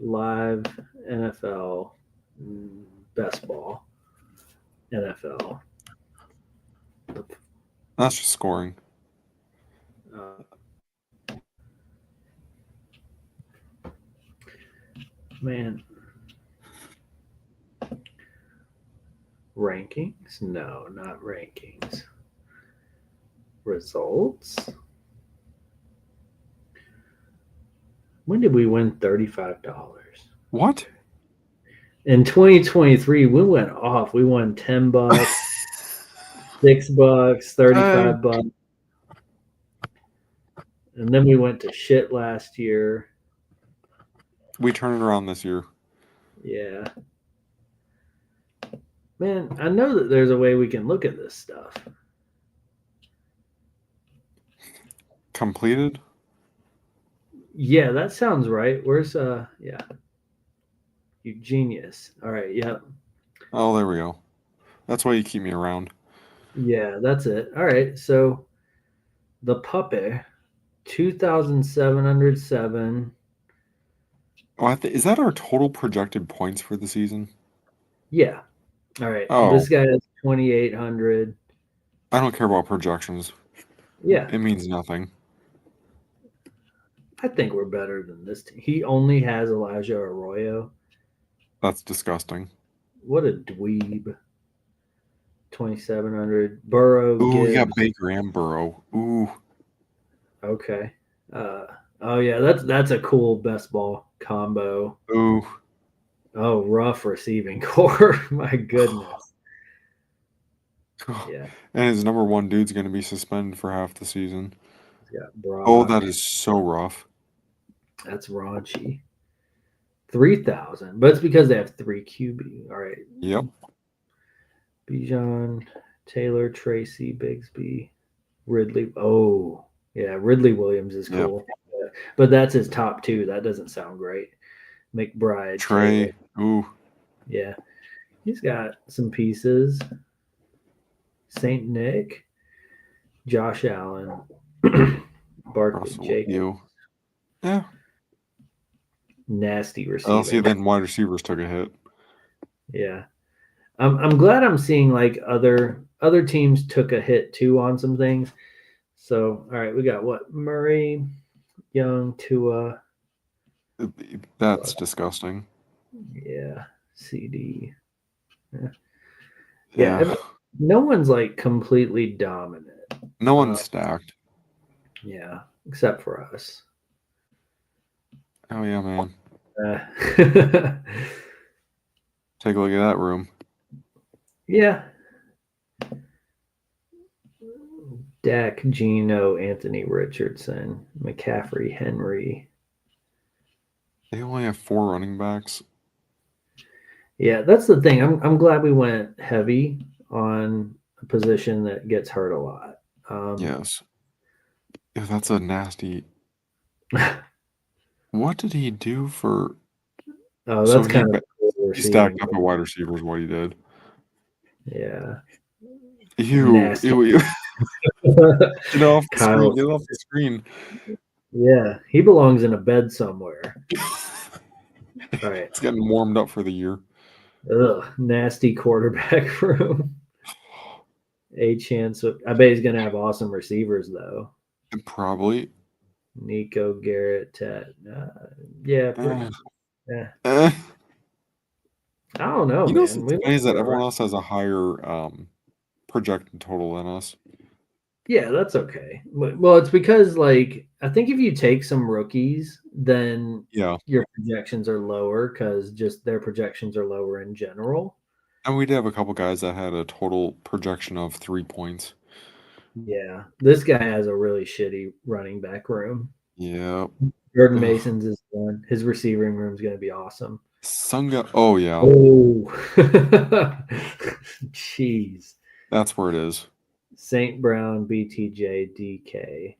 live NFL, Bestball, NFL. That's just scoring. Man. Rankings? No, not rankings. Results? When did we win $35? What? In 2023, we went off. We won $10, $6, $35. And then we went to shit last year. We turn it around this year. Yeah. Man, I know that there's a way we can look at this stuff. Completed? Yeah, that sounds right. Where's yeah. You genius. All right, yep. Oh, there we go. That's why you keep me around. Yeah, that's it. All right, so the puppy, 2,707. Oh, is that our total projected points for the season? Yeah. All right. Oh. This guy has 2,800. I don't care about projections. Yeah. It means nothing. I think we're better than this team. He only has Elijah Arroyo. That's disgusting. What a dweeb. 2,700. Burrow. Ooh, we got Baker and Burrow. Ooh. Okay. Oh yeah, that's a cool best ball combo. Ooh. Oh, rough receiving core. My goodness. Yeah. And his number one dude's going to be suspended for half the season. Yeah. Brock. Oh, that is so rough. That's raunchy. 3,000, but it's because they have 3 QB. All right. Yep. Bijan, Taylor, Tracy, Bigsby, Ridley. Oh, yeah. Ridley Williams is cool. Yep. Yeah. But that's his top 2. That doesn't sound great. McBride. Trey. Taylor. Ooh. Yeah. He's got some pieces. St. Nick, Josh Allen, Barkley, Jacobs. Yeah. Nasty receiver. I'll see then wide receivers took a hit. Yeah. I'm glad I'm seeing like other teams took a hit too on some things. So all right, we got what? Murray, Young, Tua. That's disgusting. Yeah, CD. Yeah. Yeah, no one's like completely dominant. No one's stacked. Yeah, except for us. Oh yeah, man. Uh, Take a look at that room. yeah. Dak, Gino, Anthony Richardson, McCaffrey, Henry. They only have 4 running backs. Yeah, that's the thing. I'm glad we went heavy on a position that gets hurt a lot. Yes. Yeah, that's a nasty. What did he do for? Oh, that's kind of cool he stacked up at wide receiver is what he did. Yeah. Ew. Get off the screen. Get off the screen. Yeah, he belongs in a bed somewhere. All right. It's getting warmed up for the year. Ugh, nasty quarterback room. A chance. I bet he's going to have awesome receivers, though. Probably. Nico, Garrett, Ted. Yeah. Yeah. I don't know, man. What's funny is that everyone else has a higher projected total than us. Yeah, that's okay. Well, it's because like I think if you take some rookies, then your projections are lower because just their projections are lower in general. And we did have a couple guys that had a total projection of 3 points. Yeah, this guy has a really shitty running back room. Yeah. Jordan Mason's is one. His receiving room is going to be awesome. Sunga. Oh yeah. Oh, jeez. That's where it is. St. Brown, BTJ, DK.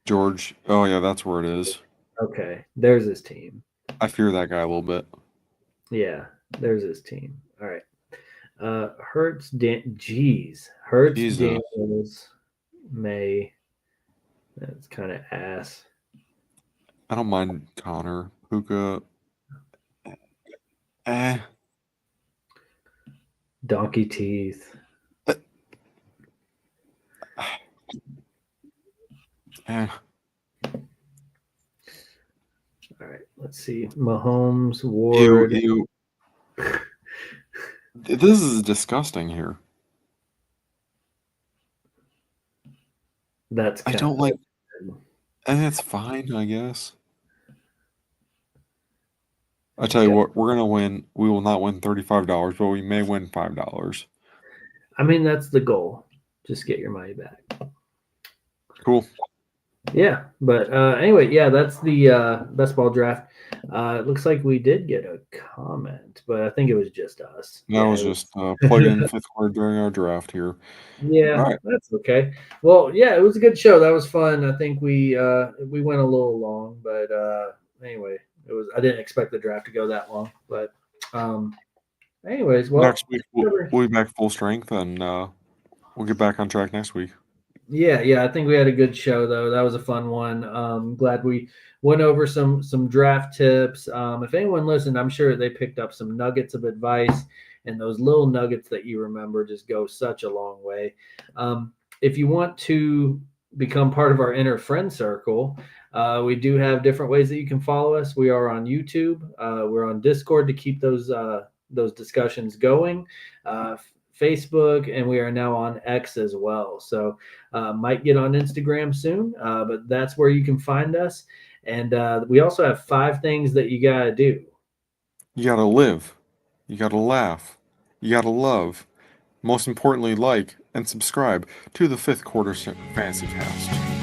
George. Oh yeah, that's where it is. Okay, there's his team. I fear that guy a little bit. Yeah, there's his team. All right. Hurts, Hurts, Daniels, May. That's kind of ass. I don't mind Connor. Puka. Donkey teeth. All right, let's see. Mahomes, Ward. Ew. This is disgusting here. I don't like. And it's fine, I guess. I tell you what, we're gonna win. We will not win $35, but we may win $5. I mean, that's the goal. Just get your money back. Cool. Yeah, but anyway, yeah, that's the best ball draft. It looks like we did get a comment, but I think it was just us. That was just plugging in fifth quarter during our draft here. Yeah, that's okay. Well, yeah, it was a good show. That was fun. I think we went a little long, but anyway, it was. I didn't expect the draft to go that long, but anyways, well, next week we'll be back full strength, and we'll get back on track next week. Yeah, I think we had a good show though. That was a fun one. Glad we went over some draft tips. If anyone listened, I'm sure they picked up some nuggets of advice, and those little nuggets that you remember just go such a long way. If you want to become part of our inner friend circle, we do have different ways that you can follow us. We are on YouTube. We're on Discord to keep those discussions going. Facebook, and we are now on X as well. So might get on Instagram soon, but that's where you can find us. And we also have 5 things that you got to do. You got to live. You got to laugh. You got to love. Most importantly, like and subscribe to the Fifth Quarter Fantasy Cast.